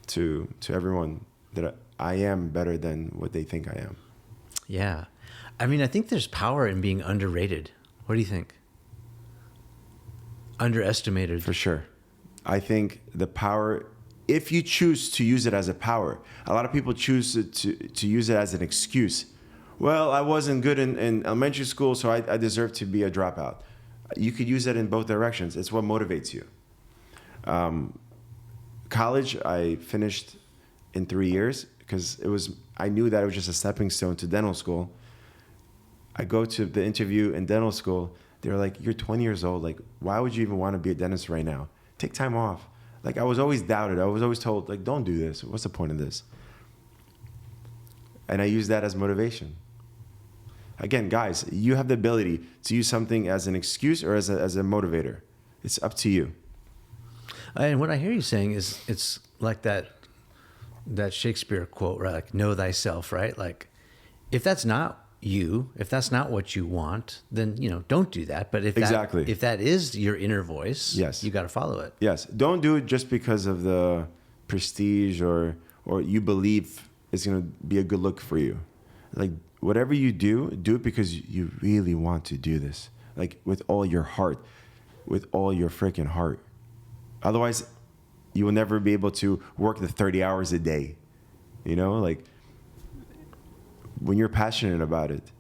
Speaker 1: to everyone that I am better than what they think I am.
Speaker 2: Yeah. I mean, I think there's power in being underrated. What do you think? Underestimated.
Speaker 1: For sure. I think the power, if you choose to use it as a power, a lot of people choose to use it as an excuse. Well, I wasn't good in elementary school, so I deserve to be a dropout. You could use that in both directions. It's what motivates you. College, I finished in 3 years because I knew that it was just a stepping stone to dental school. I go to the interview in dental school. They're like, you're 20 years old. Like, why would you even want to be a dentist right now? Take time off. Like, I was always doubted. I was always told, like, don't do this. What's the point of this? And I use that as motivation. Again, guys, you have the ability to use something as an excuse or as a motivator. It's up to you.
Speaker 2: And what I hear you saying is it's like that Shakespeare quote, right? Like, know thyself, right? Like, if that's not you, if that's not what you want, then, don't do that. But if that is your inner voice,
Speaker 1: yes,
Speaker 2: you got to follow it.
Speaker 1: Yes. Don't do it just because of the prestige or you believe it's going to be a good look for you. Like, whatever you do it because you really want to do this. Like, with all your heart, with all your freaking heart. Otherwise, you will never be able to work the 30 hours a day. Like, when you're passionate about it,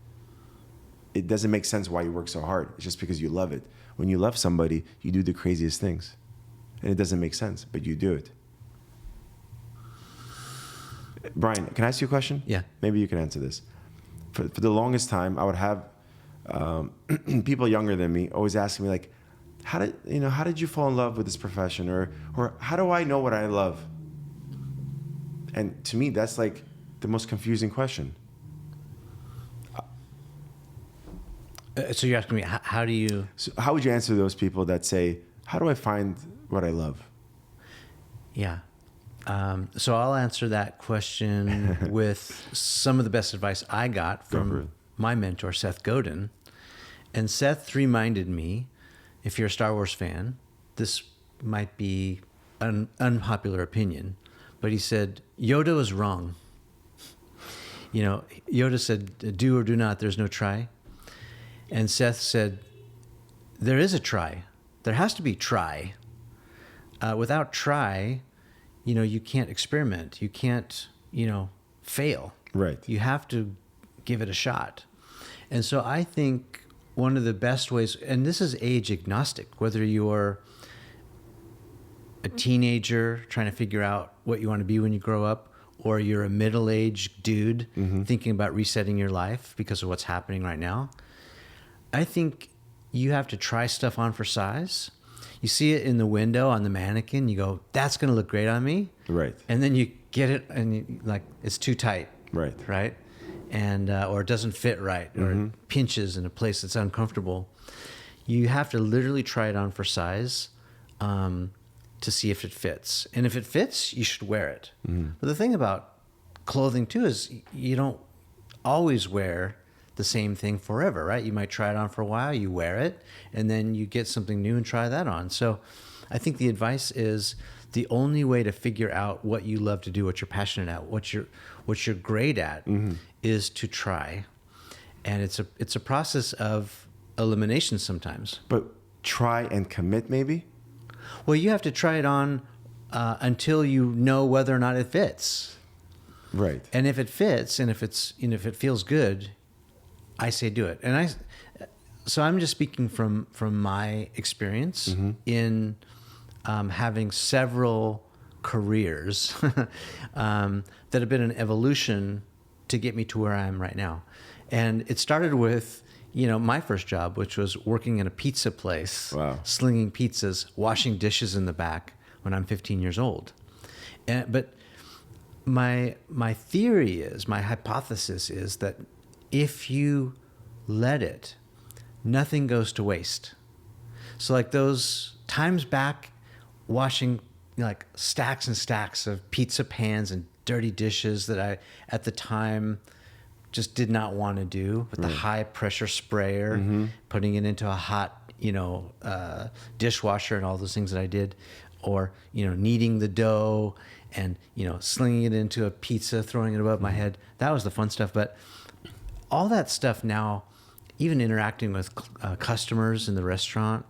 Speaker 1: it doesn't make sense why you work so hard. It's just because you love it. When you love somebody, you do the craziest things. And it doesn't make sense, but you do it. Brian, can I ask you a question?
Speaker 2: Yeah.
Speaker 1: Maybe you can answer this. For the longest time, I would have people younger than me always asking me like, how did you fall in love with this profession, or how do I know what I love? And to me, that's like the most confusing question.
Speaker 2: So you're asking me, how do you?
Speaker 1: So how would you answer those people that say, how do I find what I love?
Speaker 2: Yeah. So I'll answer that question with some of the best advice I got from my mentor, Seth Godin. And Seth reminded me, if you're a Star Wars fan, this might be an unpopular opinion, but he said, Yoda was wrong. Yoda said, do or do not, there's no try. And Seth said, there is a try. There has to be try. Without try, you can't experiment. You can't, fail.
Speaker 1: Right.
Speaker 2: You have to give it a shot. And so I think one of the best ways, and this is age agnostic, whether you're a teenager trying to figure out what you want to be when you grow up, or you're a middle-aged dude thinking about resetting your life because of what's happening right now, I think you have to try stuff on for size. You see it in the window on the mannequin, you go, that's going to look great on me.
Speaker 1: Right.
Speaker 2: And then you get it and it's too tight.
Speaker 1: Right.
Speaker 2: Right. And, or it doesn't fit right, or it pinches in a place that's uncomfortable. You have to literally try it on for size, to see if it fits. And if it fits, you should wear it. But the thing about clothing too is you don't always wear the same thing forever, right? You might try it on for a while, you wear it, and then you get something new and try that on. So I think the advice is the only way to figure out what you love to do, what you're passionate at, what you're great at, is to try. And it's a process of elimination sometimes.
Speaker 1: But try and commit, maybe?
Speaker 2: Well, you have to try it on until you know whether or not it fits.
Speaker 1: Right.
Speaker 2: And if it fits, and if it feels good, I say do it. And so I'm just speaking from my experience in having several careers that have been an evolution to get me to where I am right now. And it started with, my first job, which was working in a pizza place, slinging pizzas, washing dishes in the back when I'm 15 years old. But my theory is, my hypothesis is that if you let it, nothing goes to waste. So like those times back washing stacks and stacks of pizza pans and dirty dishes that I, at the time, just did not want to do with the high pressure sprayer, putting it into a hot, dishwasher and all those things that I did, or, kneading the dough and, slinging it into a pizza, throwing it above my head. That was the fun stuff. But all that stuff now, even interacting with customers in the restaurant,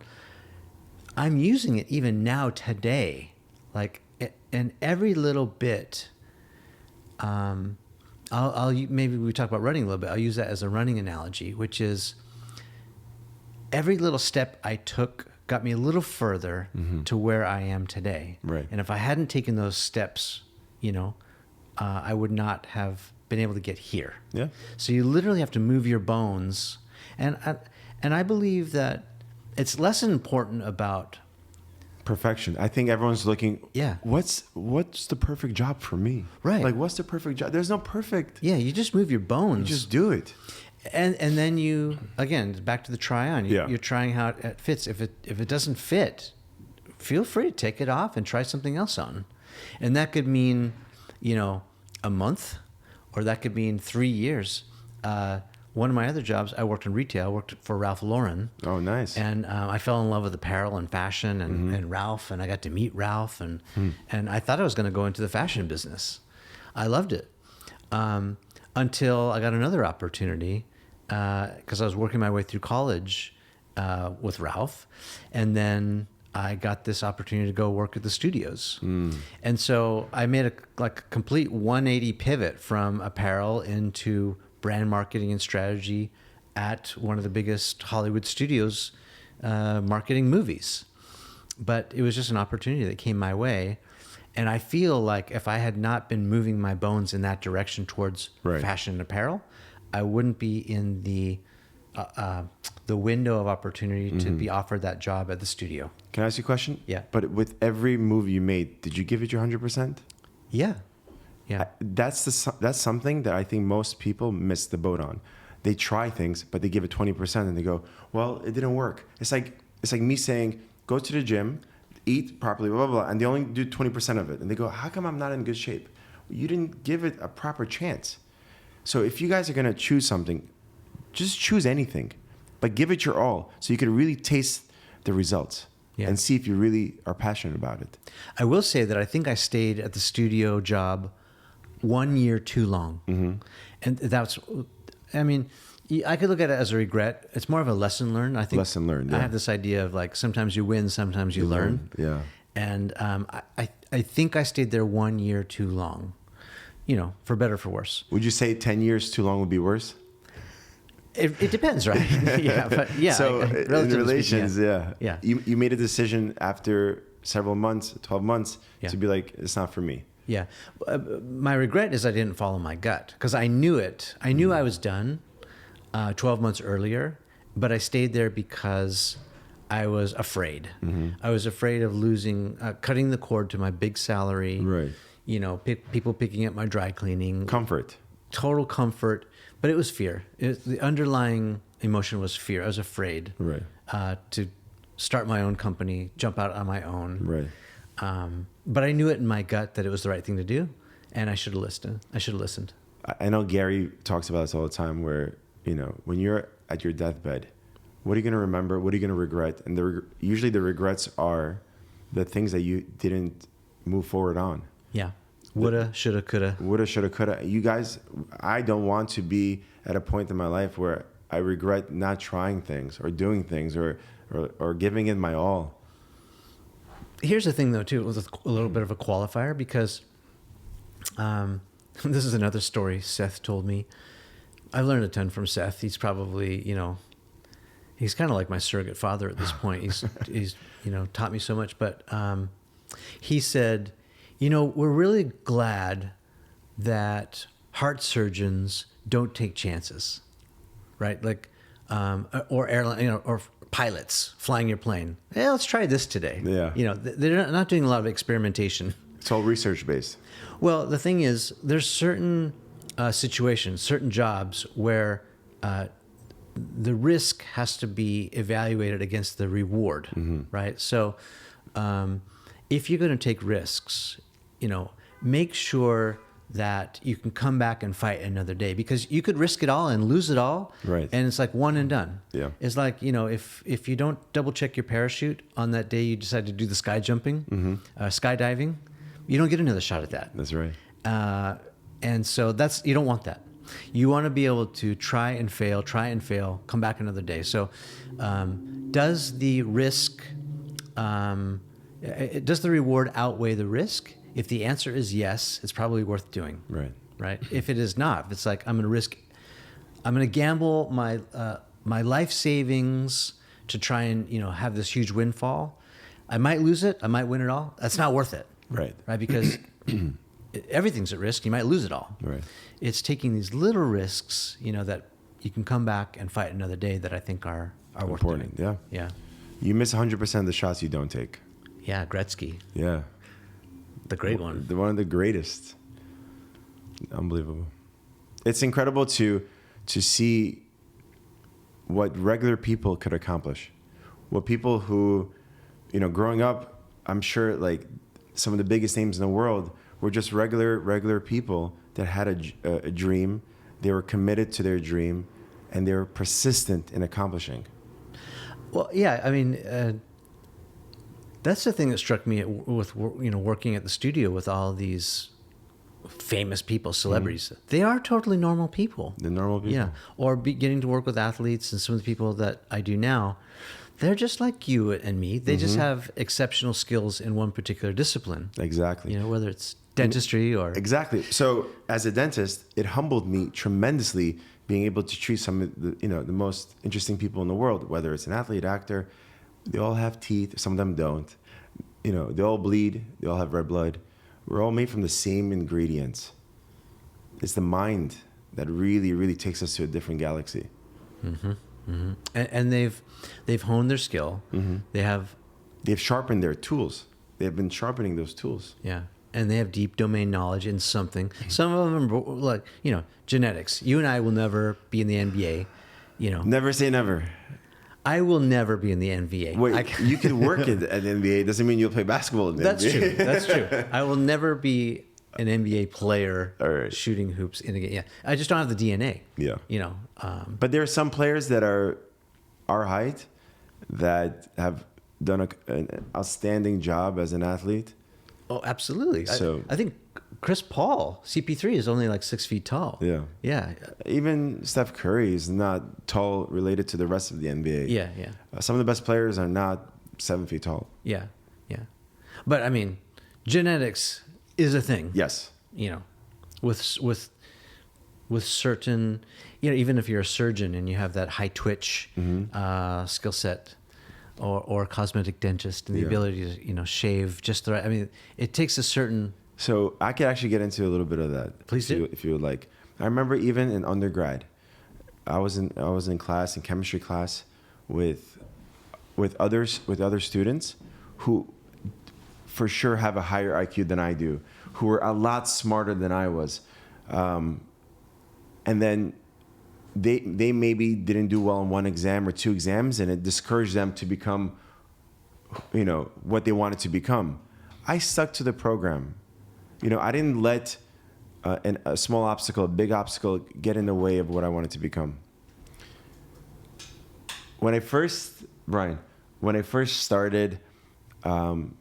Speaker 2: I'm using it even now today. And every little bit, maybe we talk about running a little bit. I'll use that as a running analogy, which is every little step I took got me a little further to where I am today.
Speaker 1: Right.
Speaker 2: And if I hadn't taken those steps, I would not have been able to get here.
Speaker 1: Yeah.
Speaker 2: So you literally have to move your bones. And I believe that it's less important about
Speaker 1: perfection. I think everyone's looking,
Speaker 2: Yeah.
Speaker 1: What's the perfect job for me?
Speaker 2: Right.
Speaker 1: Like, what's the perfect job? There's no perfect.
Speaker 2: Yeah, you just move your bones.
Speaker 1: You just do it.
Speaker 2: And then you, again, back to the try on.
Speaker 1: Yeah.
Speaker 2: You're trying how it fits. If it doesn't fit, feel free to take it off and try something else on. And that could mean, a month, or that could mean 3 years. One of my other jobs, I worked in retail. I worked for Ralph Lauren.
Speaker 1: Oh, nice.
Speaker 2: And I fell in love with apparel and fashion and Ralph, and I got to meet Ralph, and I thought I was going to go into the fashion business. I loved it until I got another opportunity because I was working my way through college with Ralph, and then I got this opportunity to go work at the studios. And so I made a complete 180 pivot from apparel into brand marketing and strategy at one of the biggest Hollywood studios, marketing movies. But it was just an opportunity that came my way. And I feel like if I had not been moving my bones in that direction towards
Speaker 1: Right.
Speaker 2: fashion and apparel, I wouldn't be in the window of opportunity to be offered that job at the studio.
Speaker 1: Can I ask you a question?
Speaker 2: Yeah.
Speaker 1: But with every move you made, did you give it your 100%?
Speaker 2: Yeah. Yeah.
Speaker 1: That's something that I think most people miss the boat on. They try things, but they give it 20% and they go, well, it didn't work. It's like me saying, go to the gym, eat properly, blah, blah, blah, and they only do 20% of it. And they go, how come I'm not in good shape? You didn't give it a proper chance. So if you guys are going to choose something, just choose anything, but give it your all so you can really taste the results and see if you really are passionate about it.
Speaker 2: I will say that I think I stayed at the studio job 1 year too long. And that's, I mean, I could look at it as a regret. It's more of a lesson learned. I think
Speaker 1: Lesson learned, yeah.
Speaker 2: I have this idea of like, sometimes you win, sometimes you learn.
Speaker 1: Yeah.
Speaker 2: And I think I stayed there 1 year too long, you know, for better or for worse.
Speaker 1: Would you say 10 years too long would be worse?
Speaker 2: It depends, right? Yeah, but yeah.
Speaker 1: So in relations,
Speaker 2: speaking, yeah.
Speaker 1: You made a decision after several months, 12 months,
Speaker 2: Yeah.
Speaker 1: to be like, it's not for me.
Speaker 2: Yeah. My regret is I didn't follow my gut because I knew it. I knew I was done 12 months earlier, but I stayed there because I was afraid. I was afraid of losing, cutting the cord to my big salary.
Speaker 1: Right.
Speaker 2: You know, people picking up my dry cleaning.
Speaker 1: Comfort.
Speaker 2: Total comfort. But it was fear. The underlying emotion was fear. I was afraid
Speaker 1: Right.
Speaker 2: To start my own company, jump out on my own.
Speaker 1: Right.
Speaker 2: But I knew it in my gut that it was the right thing to do, and I should have listened.
Speaker 1: I know Gary talks about this all the time where, you know, when you're at your deathbed, what are you going to remember? What are you going to regret? And usually the regrets are the things that you didn't move forward on.
Speaker 2: Yeah. Woulda, shoulda, coulda.
Speaker 1: Woulda, shoulda, coulda. You guys, I don't want to be at a point in my life where I regret not trying things or doing things or giving it my all.
Speaker 2: Here's the thing, though, too, with a little bit of a qualifier, because this is another story Seth told me. I've learned a ton from Seth. He's probably, you know, he's kind of like my surrogate father at this point. He's you know, taught me so much. But he said, you know, we're really glad that heart surgeons don't take chances, right? Like, or airline, you know, or pilots flying your plane. Hey, let's try this today.
Speaker 1: Yeah.
Speaker 2: You know, they're not doing a lot of experimentation.
Speaker 1: It's all research based.
Speaker 2: Well, the thing is, there's certain situations, certain jobs where the risk has to be evaluated against the reward, right? So if you're going to take risks, you know, make sure that you can come back and fight another day, because you could risk it all and lose it all.
Speaker 1: Right.
Speaker 2: And it's like one and done.
Speaker 1: Yeah.
Speaker 2: It's like, you know, if you don't double check your parachute on that day you decide to do the sky jumping, skydiving, you don't get another shot at that.
Speaker 1: That's right.
Speaker 2: And so you don't want that. You want to be able to try and fail, come back another day. So does the risk, does the reward outweigh the risk? If the answer is yes, it's probably worth doing.
Speaker 1: Right.
Speaker 2: Right. If it is not, if it's like, I'm going to gamble my life savings to try and, you know, have this huge windfall. I might lose it. I might win it all. That's not worth it.
Speaker 1: Right.
Speaker 2: Right. Because everything's at risk. You might lose it all.
Speaker 1: Right.
Speaker 2: It's taking these little risks, you know, that you can come back and fight another day that I think are worth
Speaker 1: Important.
Speaker 2: doing.
Speaker 1: Yeah.
Speaker 2: Yeah.
Speaker 1: You miss 100% of the shots you don't take.
Speaker 2: Yeah. Gretzky,
Speaker 1: Yeah.
Speaker 2: the great one.
Speaker 1: One of the greatest. Unbelievable. It's incredible to see what regular people could accomplish. What people who, you know, growing up, I'm sure like some of the biggest names in the world were just regular people that had a dream. They were committed to their dream, and they were persistent in accomplishing.
Speaker 2: Well, yeah. I mean, that's the thing that struck me with, you know, working at the studio with all these famous people, celebrities. They are totally normal people.
Speaker 1: The normal people.
Speaker 2: Yeah. Or getting to work with athletes and some of the people that I do now, they're just like you and me. They just have exceptional skills in one particular discipline.
Speaker 1: Exactly.
Speaker 2: You know, whether it's dentistry or...
Speaker 1: Exactly. So as a dentist, it humbled me tremendously being able to treat some of the, you know, the most interesting people in the world, whether it's an athlete, actor. They all have teeth. Some of them don't. You know, they all bleed. They all have red blood. we're all made from the same ingredients. It's the mind that really, really takes us to a different galaxy.
Speaker 2: Mm-hmm. Mm-hmm. And they've honed their skill.
Speaker 1: Mm-hmm.
Speaker 2: They've
Speaker 1: sharpened their tools. They've been sharpening those tools.
Speaker 2: Yeah. And they have deep domain knowledge in something. Some of them are like, genetics. You and I will never be in the NBA,
Speaker 1: Never say never.
Speaker 2: I will never be in the NBA.
Speaker 1: Wait, you can work at the NBA. Doesn't mean you'll play basketball in the NBA.
Speaker 2: That's true. I will never be an NBA player shooting hoops in a game. Yeah. I just don't have the DNA.
Speaker 1: Yeah.
Speaker 2: But
Speaker 1: there are some players that are our height that have done an outstanding job as an athlete.
Speaker 2: Oh, absolutely.
Speaker 1: So
Speaker 2: I think Chris Paul, CP3, is only like 6 feet tall.
Speaker 1: Yeah.
Speaker 2: Yeah.
Speaker 1: Even Steph Curry is not tall related to the rest of the NBA.
Speaker 2: Yeah.
Speaker 1: Some of the best players are not 7 feet tall.
Speaker 2: Yeah. But I mean, genetics is a thing.
Speaker 1: Yes.
Speaker 2: With certain, even if you're a surgeon and you have that high twitch skill set, or a cosmetic dentist and the ability to shave just the right. I mean, it takes a certain.
Speaker 1: So I could actually get into a little bit of that.
Speaker 2: Please do.
Speaker 1: If you would like. I remember even in undergrad, I was in class, in chemistry class, with other students who, for sure, have a higher IQ than I do, who were a lot smarter than I was, and then they maybe didn't do well in one exam or two exams, and it discouraged them to become, what they wanted to become. I stuck to the program. I didn't let a small obstacle, a big obstacle, get in the way of what I wanted to become. When I first started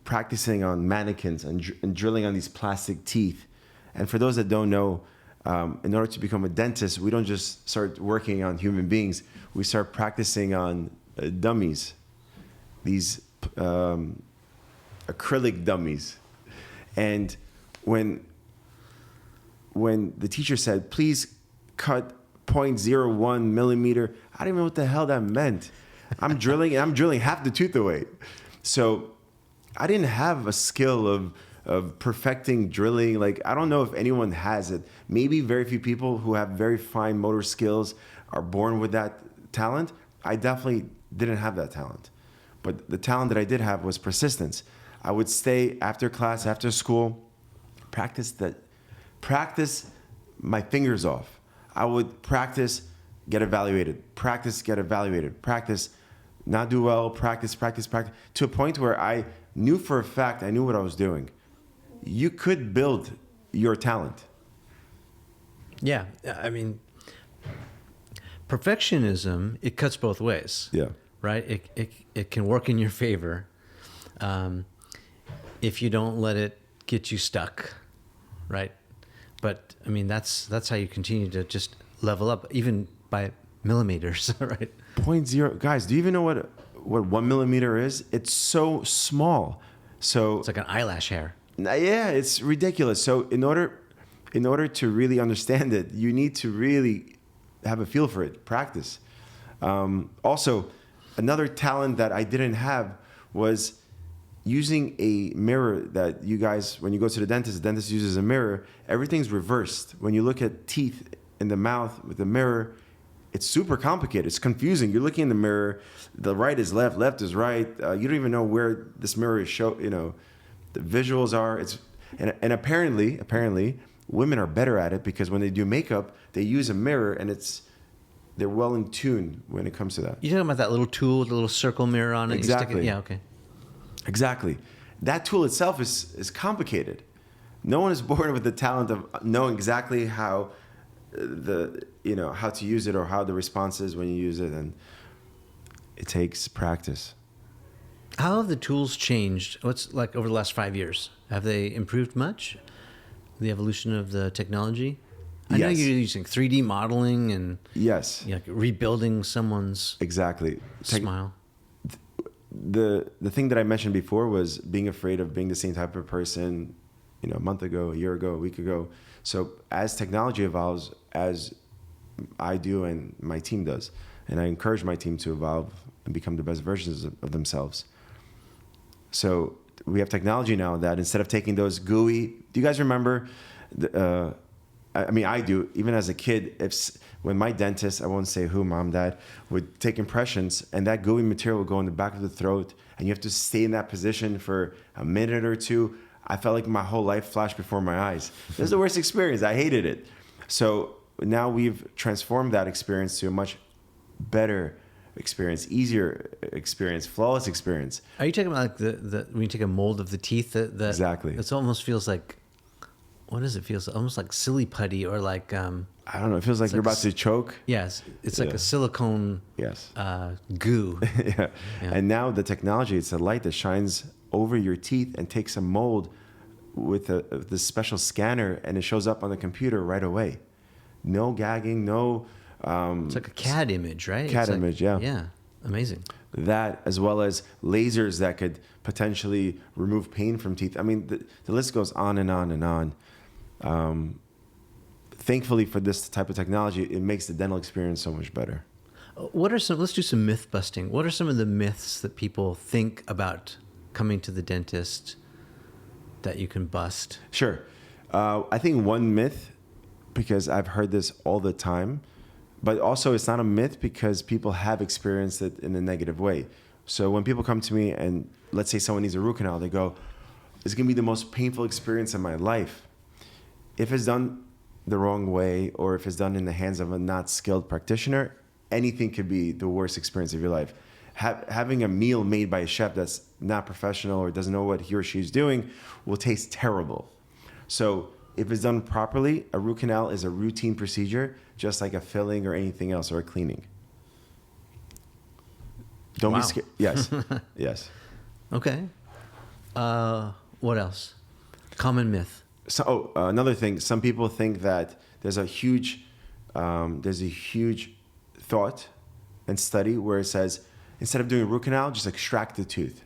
Speaker 1: practicing on mannequins and drilling on these plastic teeth, and for those that don't know, in order to become a dentist, we don't just start working on human beings. We start practicing on dummies, these acrylic dummies. And when the teacher said, please cut 0.01 millimeter, I didn't even know what the hell that meant. I'm drilling half the tooth away. So I didn't have a skill of perfecting drilling. Like, I don't know if anyone has it. Maybe very few people who have very fine motor skills are born with that talent. I definitely didn't have that talent. But the talent that I did have was persistence. I would stay after class, after school, practice my fingers off. I would practice, get evaluated, practice, get evaluated, practice, not do well, practice, to a point where I knew for a fact, I knew what I was doing. You could build your talent.
Speaker 2: Yeah, I mean, perfectionism, it cuts both ways.
Speaker 1: Yeah.
Speaker 2: Right? It can work in your favor if you don't let it get you stuck, right? But I mean, that's how you continue to just level up, even by millimeters, right?
Speaker 1: 0.0, guys. Do you even know what 1 millimeter is? It's so small. So
Speaker 2: it's like an eyelash hair.
Speaker 1: Yeah, it's ridiculous. So in order to really understand it, you need to really have a feel for it, practice. Also, another talent that I didn't have was using a mirror that you guys, when you go to the dentist uses a mirror. Everything's reversed. When you look at teeth in the mouth with the mirror, it's super complicated. It's confusing. You're looking in the mirror. The right is left, left is right. You don't even know where this mirror is the visuals are. And apparently women are better at it because when they do makeup, they use a mirror and they're well in tune when it comes to that.
Speaker 2: You're talking about that little tool with a little circle mirror on it?
Speaker 1: Exactly.
Speaker 2: Yeah, okay.
Speaker 1: Exactly. That tool itself is complicated. No one is born with the talent of knowing exactly how how to use it or how the response is when you use it, and it takes practice.
Speaker 2: How have the tools changed? What's like over the last 5 years? Have they improved much? The evolution of the technology? I know you're using 3D modeling and
Speaker 1: yes,
Speaker 2: rebuilding someone's smile.
Speaker 1: The thing that I mentioned before was being afraid of being the same type of person, a month ago, a year ago, a week ago. So as technology evolves, as I do and my team does, and I encourage my team to evolve and become the best versions of themselves. So we have technology now that instead of taking those gooey, do you guys remember? I mean, I do. Even as a kid, when my dentist, I won't say who, mom, dad, would take impressions, and that gooey material would go in the back of the throat, and you have to stay in that position for a minute or two. I felt like my whole life flashed before my eyes. It was the worst experience. I hated it. So now we've transformed that experience to a much better experience, easier experience, flawless experience.
Speaker 2: Are you talking about like the when you take a mold of the teeth?
Speaker 1: Exactly.
Speaker 2: It almost feels like, what does it feel? Almost like silly putty or like.
Speaker 1: I don't know. It feels like you're about to choke.
Speaker 2: Yes, it's like a silicone.
Speaker 1: Yes.
Speaker 2: Goo.
Speaker 1: Yeah. And now the technology, it's a light that shines over your teeth and takes a mold with this special scanner, and it shows up on the computer right away. No gagging, no.
Speaker 2: It's like a CAD image, right?
Speaker 1: CAD image, yeah.
Speaker 2: Yeah, amazing.
Speaker 1: That, as well as lasers that could potentially remove pain from teeth. I mean, the list goes on and on and on. Thankfully for this type of technology, it makes the dental experience so much better.
Speaker 2: Let's do some myth busting. What are some of the myths that people think about coming to the dentist that you can bust?
Speaker 1: Sure. I think one myth, because I've heard this all the time, but also it's not a myth because people have experienced it in a negative way. So when people come to me and let's say someone needs a root canal, they go, it's going to be the most painful experience of my life. If it's done the wrong way, or if it's done in the hands of a not skilled practitioner, anything could be the worst experience of your life. Having a meal made by a chef that's not professional or doesn't know what he or she is doing will taste terrible. So if it's done properly, a root canal is a routine procedure, just like a filling or anything else, or a cleaning. Don't be scared. Yes. Yes.
Speaker 2: Okay. What else? Common myth.
Speaker 1: So another thing, some people think that there's a huge thought and study where it says, instead of doing a root canal, just extract the tooth.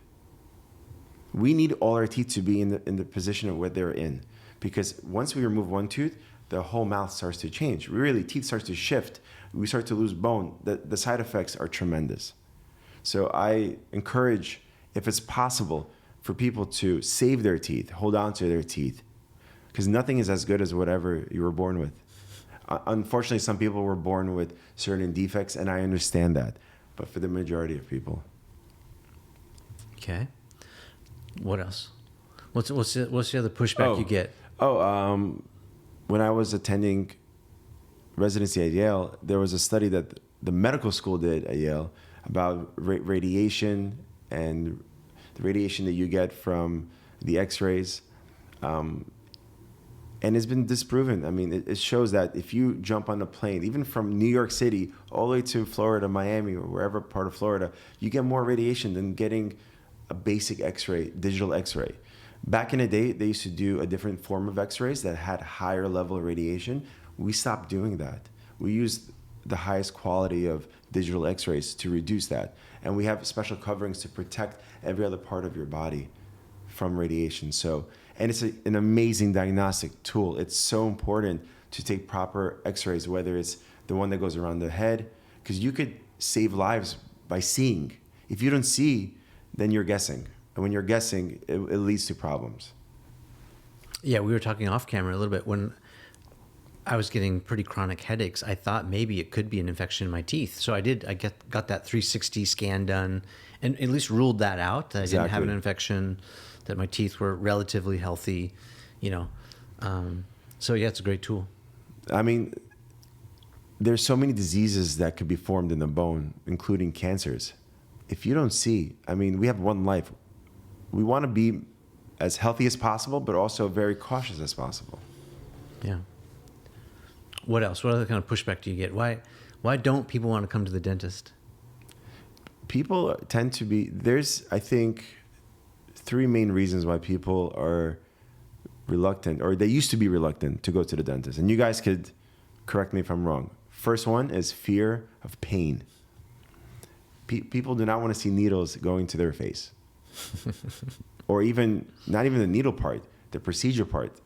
Speaker 1: We need all our teeth to be in the position of where they're in, because once we remove one tooth, the whole mouth starts to change. Really, teeth starts to shift. We start to lose bone. The side effects are tremendous. So I encourage, if it's possible, for people to save their teeth, hold on to their teeth, because nothing is as good as whatever you were born with. Unfortunately, some people were born with certain defects, and I understand that. But for the majority of people.
Speaker 2: Okay. What else? What's the other pushback you get?
Speaker 1: When I was attending residency at Yale, there was a study that the medical school did at Yale about radiation and the radiation that you get from the X-rays. And it's been disproven. I mean, it shows that if you jump on a plane, even from New York City all the way to Florida, Miami, or wherever part of Florida, you get more radiation than getting a basic X-ray, digital X-ray. Back in the day, they used to do a different form of X-rays that had higher level of radiation. We stopped doing that. We used the highest quality of digital X-rays to reduce that. And we have special coverings to protect every other part of your body from radiation. And it's an amazing diagnostic tool. It's so important to take proper X-rays, whether it's the one that goes around the head, because you could save lives by seeing. If you don't see, then you're guessing. And when you're guessing, it leads to problems.
Speaker 2: Yeah, we were talking off camera a little bit. When I was getting pretty chronic headaches, I thought maybe it could be an infection in my teeth. So I got that 360 scan done and at least ruled that out. That I didn't have an infection, that my teeth were relatively healthy, So yeah, it's a great tool.
Speaker 1: I mean, there's so many diseases that could be formed in the bone, including cancers. If you don't see, I mean, we have one life. We want to be as healthy as possible, but also very cautious as possible.
Speaker 2: Yeah. What else? What other kind of pushback do you get? Why don't people want to come to the dentist?
Speaker 1: People tend to be, there's, I think, 3 main reasons why people are reluctant, or they used to be reluctant to go to the dentist. And you guys could correct me if I'm wrong. First one is fear of pain. People do not want to see needles going to their face. Or not even the needle part, the procedure part.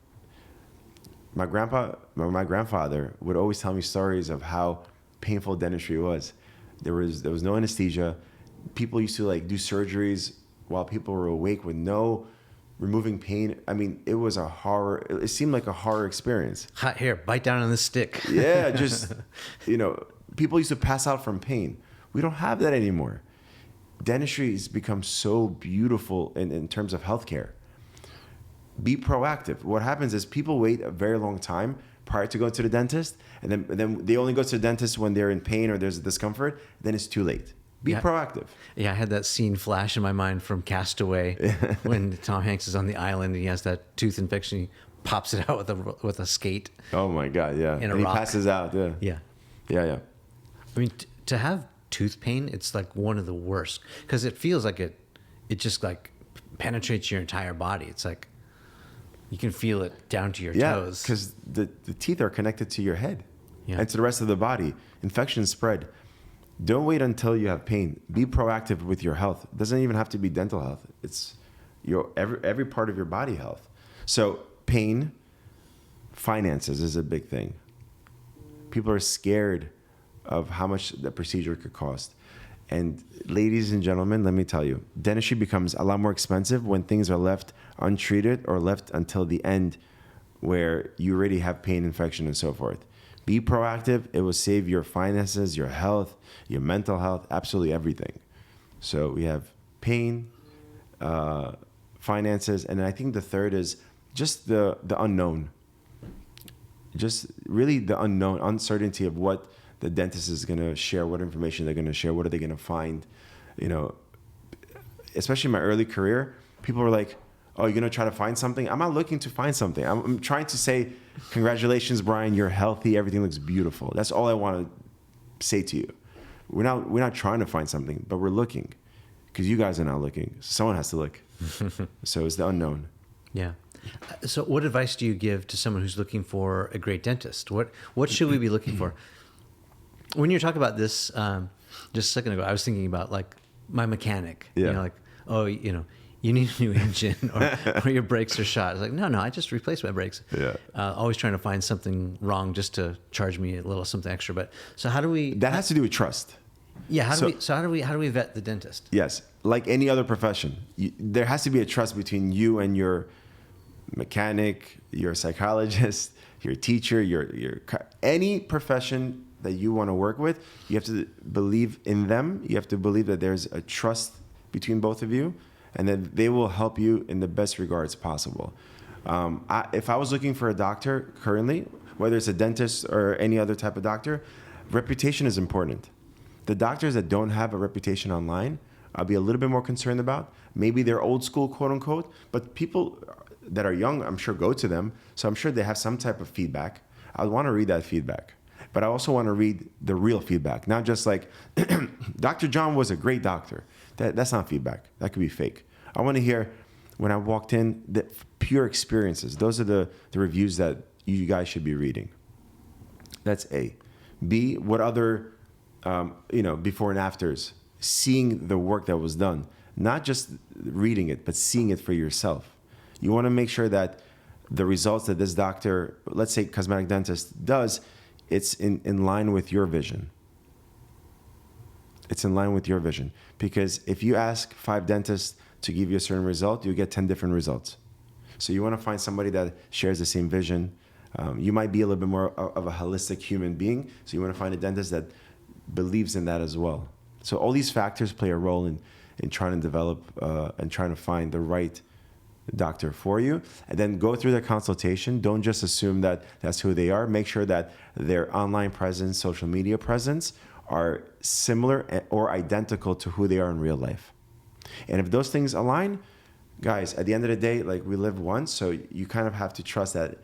Speaker 1: My grandfather would always tell me stories of how painful dentistry was. There was no anesthesia. People used to do surgeries while people were awake with no removing pain. I mean, it was a horror. It seemed like a horror experience.
Speaker 2: Hot hair, bite down on the stick.
Speaker 1: Yeah, just, people used to pass out from pain. We don't have that anymore. Dentistry has become so beautiful in terms of healthcare. Be proactive. What happens is people wait a very long time prior to going to the dentist, and then they only go to the dentist when they're in pain or there's a discomfort. Then it's too late. Be proactive.
Speaker 2: Yeah, I had that scene flash in my mind from Castaway when Tom Hanks is on the island and he has that tooth infection. He pops it out with a skate.
Speaker 1: Oh my God, yeah. And he passes out. Yeah.
Speaker 2: I mean, to have tooth pain, it's like one of the worst because it feels like it just like penetrates your entire body. It's like you can feel it down to your toes.
Speaker 1: Because the teeth are connected to your head and to the rest of the body. Infections spread. Don't wait until you have pain. Be proactive with your health. It doesn't even have to be dental health. It's every part of your body health. So pain, finances is a big thing. People are scared of how much the procedure could cost. And ladies and gentlemen, let me tell you, dentistry becomes a lot more expensive when things are left untreated or left until the end where you already have pain, infection, and so forth. Be proactive. It will save your finances, your health, your mental health, absolutely everything. So we have pain, finances, and I think the third is just the unknown. Just really the unknown, uncertainty of what the dentist is going to share, what information they're going to share, what are they going to find. Especially in my early career, people were like, oh, you're going to try to find something? I'm not looking to find something. I'm trying to say, congratulations, Brian, you're healthy. Everything looks beautiful. That's all I want to say to you. We're not trying to find something, but we're looking because you guys are not looking. Someone has to look. So it's the unknown.
Speaker 2: Yeah. So what advice do you give to someone who's looking for a great dentist? What should we be looking for? When you were talking about this just a second ago, I was thinking about like my mechanic.
Speaker 1: Yeah.
Speaker 2: You need a new engine or your brakes are shot. It's like, no, I just replaced my brakes.
Speaker 1: Yeah.
Speaker 2: Always trying to find something wrong just to charge me a little something extra. But so how do we?
Speaker 1: That has to do with trust.
Speaker 2: Yeah. How do we vet the dentist?
Speaker 1: Yes. Like any other profession, there has to be a trust between you and your mechanic, your psychologist, your teacher, your any profession that you want to work with. You have to believe in them. You have to believe that there's a trust between both of you, and that they will help you in the best regards possible. If I was looking for a doctor currently, whether it's a dentist or any other type of doctor, reputation is important. The doctors that don't have a reputation online, I'll be a little bit more concerned about. Maybe they're old school, quote unquote, but people that are young, I'm sure, go to them. So I'm sure they have some type of feedback. I want to read that feedback. But I also want to read the real feedback, not just like, Dr. John was a great doctor. That's not feedback. That could be fake. I want to hear, when I walked in, the pure experiences. Those are the reviews that you guys should be reading. That's A. B, what other, before and afters, seeing the work that was done. Not just reading it, but seeing it for yourself. You want to make sure that the results that this doctor, let's say cosmetic dentist, does, it's in line with your vision. It's in line with your vision. Because if you ask 5 dentists to give you a certain result, you get 10 different results. So you want to find somebody that shares the same vision. You might be a little bit more of a holistic human being, so you want to find a dentist that believes in that as well. So all these factors play a role in trying to develop and trying to find the right doctor for you, and then go through the consultation. Don't just assume that that's who they are. Make sure that their online presence, social media presence are similar or identical to who they are in real life. And if those things align, guys, at the end of the day, like, we live once, so you kind of have to trust that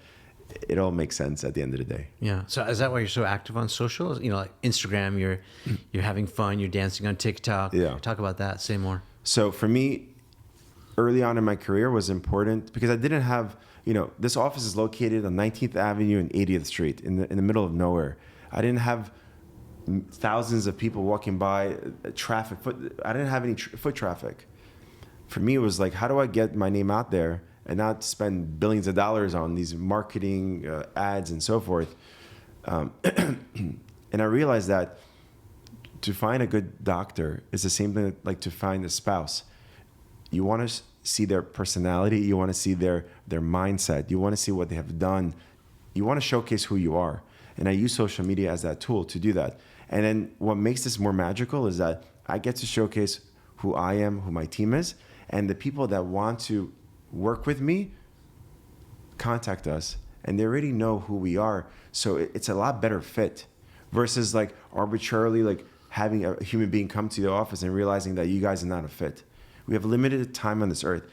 Speaker 1: it all makes sense at the end of the day.
Speaker 2: Yeah. So is that why you're so active on social? Like Instagram, you're having fun, you're dancing on TikTok.
Speaker 1: Yeah.
Speaker 2: Talk about that. Say more.
Speaker 1: So for me, early on in my career was important because I didn't have, this office is located on 19th Avenue and 80th Street in the middle of nowhere. I didn't have thousands of people walking by, traffic. I didn't have any foot traffic. For me, it was like, how do I get my name out there and not spend billions of dollars on these marketing ads and so forth? And I realized that to find a good doctor is the same thing like to find a spouse. You want to see their personality. You want to see their mindset. You want to see what they have done. You want to showcase who you are. And I use social media as that tool to do that. And then what makes this more magical is that I get to showcase who I am, who my team is, and the people that want to work with me contact us, and they already know who we are. So it's a lot better fit versus like arbitrarily like having a human being come to the office and realizing that you guys are not a fit. We have limited time on this earth.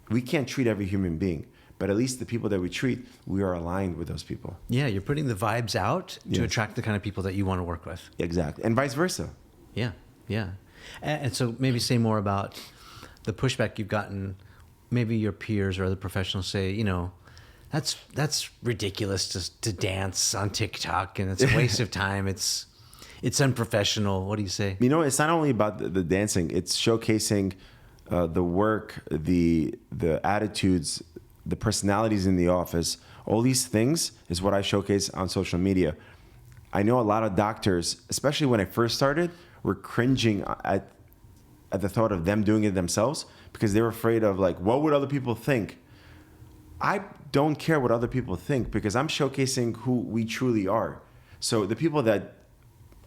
Speaker 1: We can't treat every human being, but at least the people that we treat, we are aligned with those people.
Speaker 2: Yeah, you're putting the vibes out to
Speaker 1: Yes.
Speaker 2: attract the kind of people that you want to work with.
Speaker 1: Exactly. And vice versa.
Speaker 2: Yeah, yeah. And so maybe say more about the pushback you've gotten. Maybe your peers or other professionals say, you know, that's ridiculous to dance on TikTok, and it's a waste of time. It's unprofessional. What do you say?
Speaker 1: You know, it's not only about the dancing. It's showcasing the work, the attitudes, the personalities in the office. All these things is what I showcase on social media. I know a lot of doctors, especially when I first started, were cringing at the thought of them doing it themselves because they were afraid of like, what would other people think? I don't care what other people think because I'm showcasing who we truly are. So the people that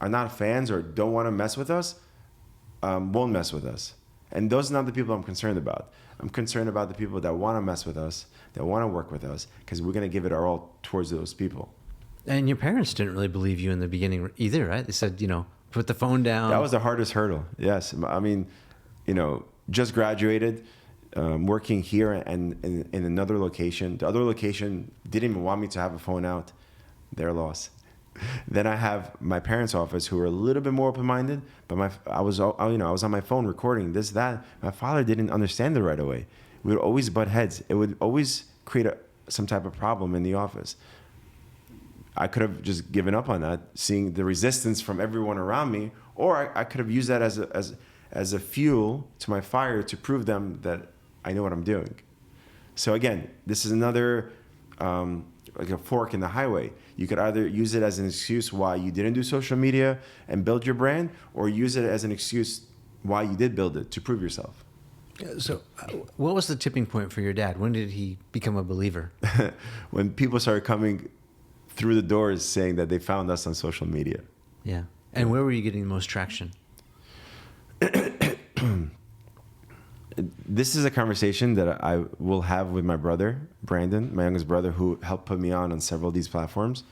Speaker 1: are not fans or don't want to mess with us won't mess with us. And those are not the people I'm concerned about. I'm concerned about the people that want to mess with us, that want to work with us, because we're going to give it our all towards those people.
Speaker 2: And your parents didn't really believe you in the beginning either, right? They said, you know, put the phone down.
Speaker 1: That was the hardest hurdle. Yes. I mean, you know, just graduated, working here and in another location. The other location didn't even want me to have a phone out. Their loss. Then I have my parents' office who are a little bit more open-minded, but I was on my phone recording this, that. My father didn't understand it right away. We would always butt heads. It would always create some type of problem in the office. I could have just given up on that, seeing the resistance from everyone around me, or I could have used that as a fuel to my fire to prove them that I know what I'm doing. So again, this is another like a fork in the highway. You could either use it as an excuse why you didn't do social media and build your brand, or use it as an excuse why you did build it to prove yourself.
Speaker 2: So what was the tipping point for your dad? When did he become a believer?
Speaker 1: When people started coming through the doors saying that they found us on social media.
Speaker 2: Yeah. And where were you getting the most traction?
Speaker 1: This is a conversation that I will have with my brother, Brandon, my youngest brother, who helped put me on several of these platforms.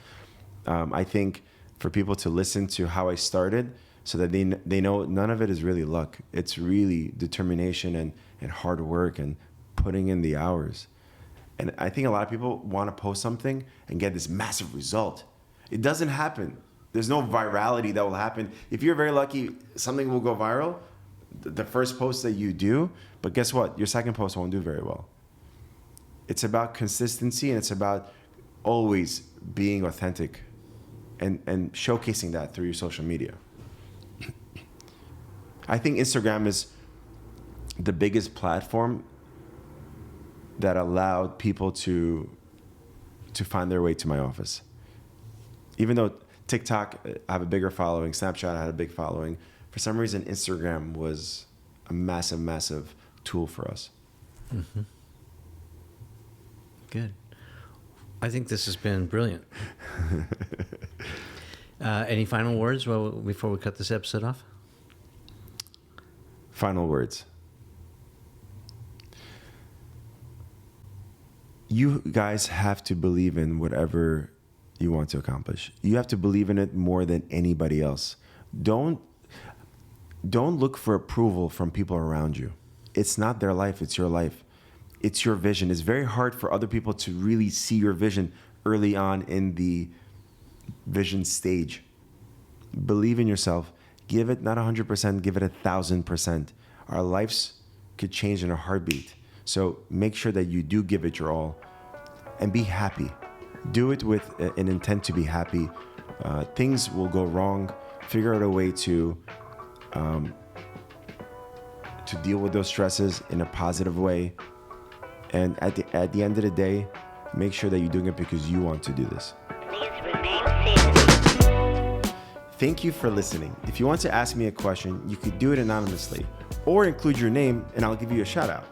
Speaker 1: I think for people to listen to how I started so that they know none of it is really luck. It's really determination and hard work and putting in the hours. And I think a lot of people want to post something and get this massive result. It doesn't happen. There's no virality that will happen. If you're very lucky, something will go viral, the first post that you do, but guess what? Your second post won't do very well. It's about consistency, and it's about always being authentic and showcasing that through your social media. I think Instagram is the biggest platform that allowed people to find their way to my office. Even though TikTok, I have a bigger following, Snapchat, I had a big following, for some reason, Instagram was a massive, massive tool for us.
Speaker 2: Mm-hmm. Good. I think this has been brilliant. Any final words before we cut this episode off?
Speaker 1: Final words. You guys have to believe in whatever you want to accomplish. You have to believe in it more than anybody else. Don't look for approval from people around you. It's not their life, it's your life. It's your vision. It's very hard for other people to really see your vision early on in the vision stage. Believe in yourself. Give it not 100%, give it 1,000%. Our lives could change in a heartbeat. So make sure that you do give it your all and be happy. Do it with an intent to be happy. Things will go wrong. Figure out a way to deal with those stresses in a positive way. And at the end of the day, make sure that you're doing it because you want to do this. Thank you for listening. If you want to ask me a question, you could do it anonymously or include your name and I'll give you a shout out.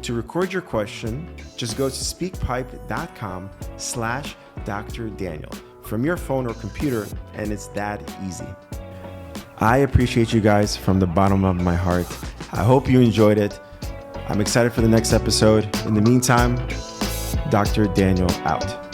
Speaker 1: To record your question, just go to speakpipe.com/Dr. Daniel from your phone or computer, and it's that easy. I appreciate you guys from the bottom of my heart. I hope you enjoyed it. I'm excited for the next episode. In the meantime, Dr. Daniel out.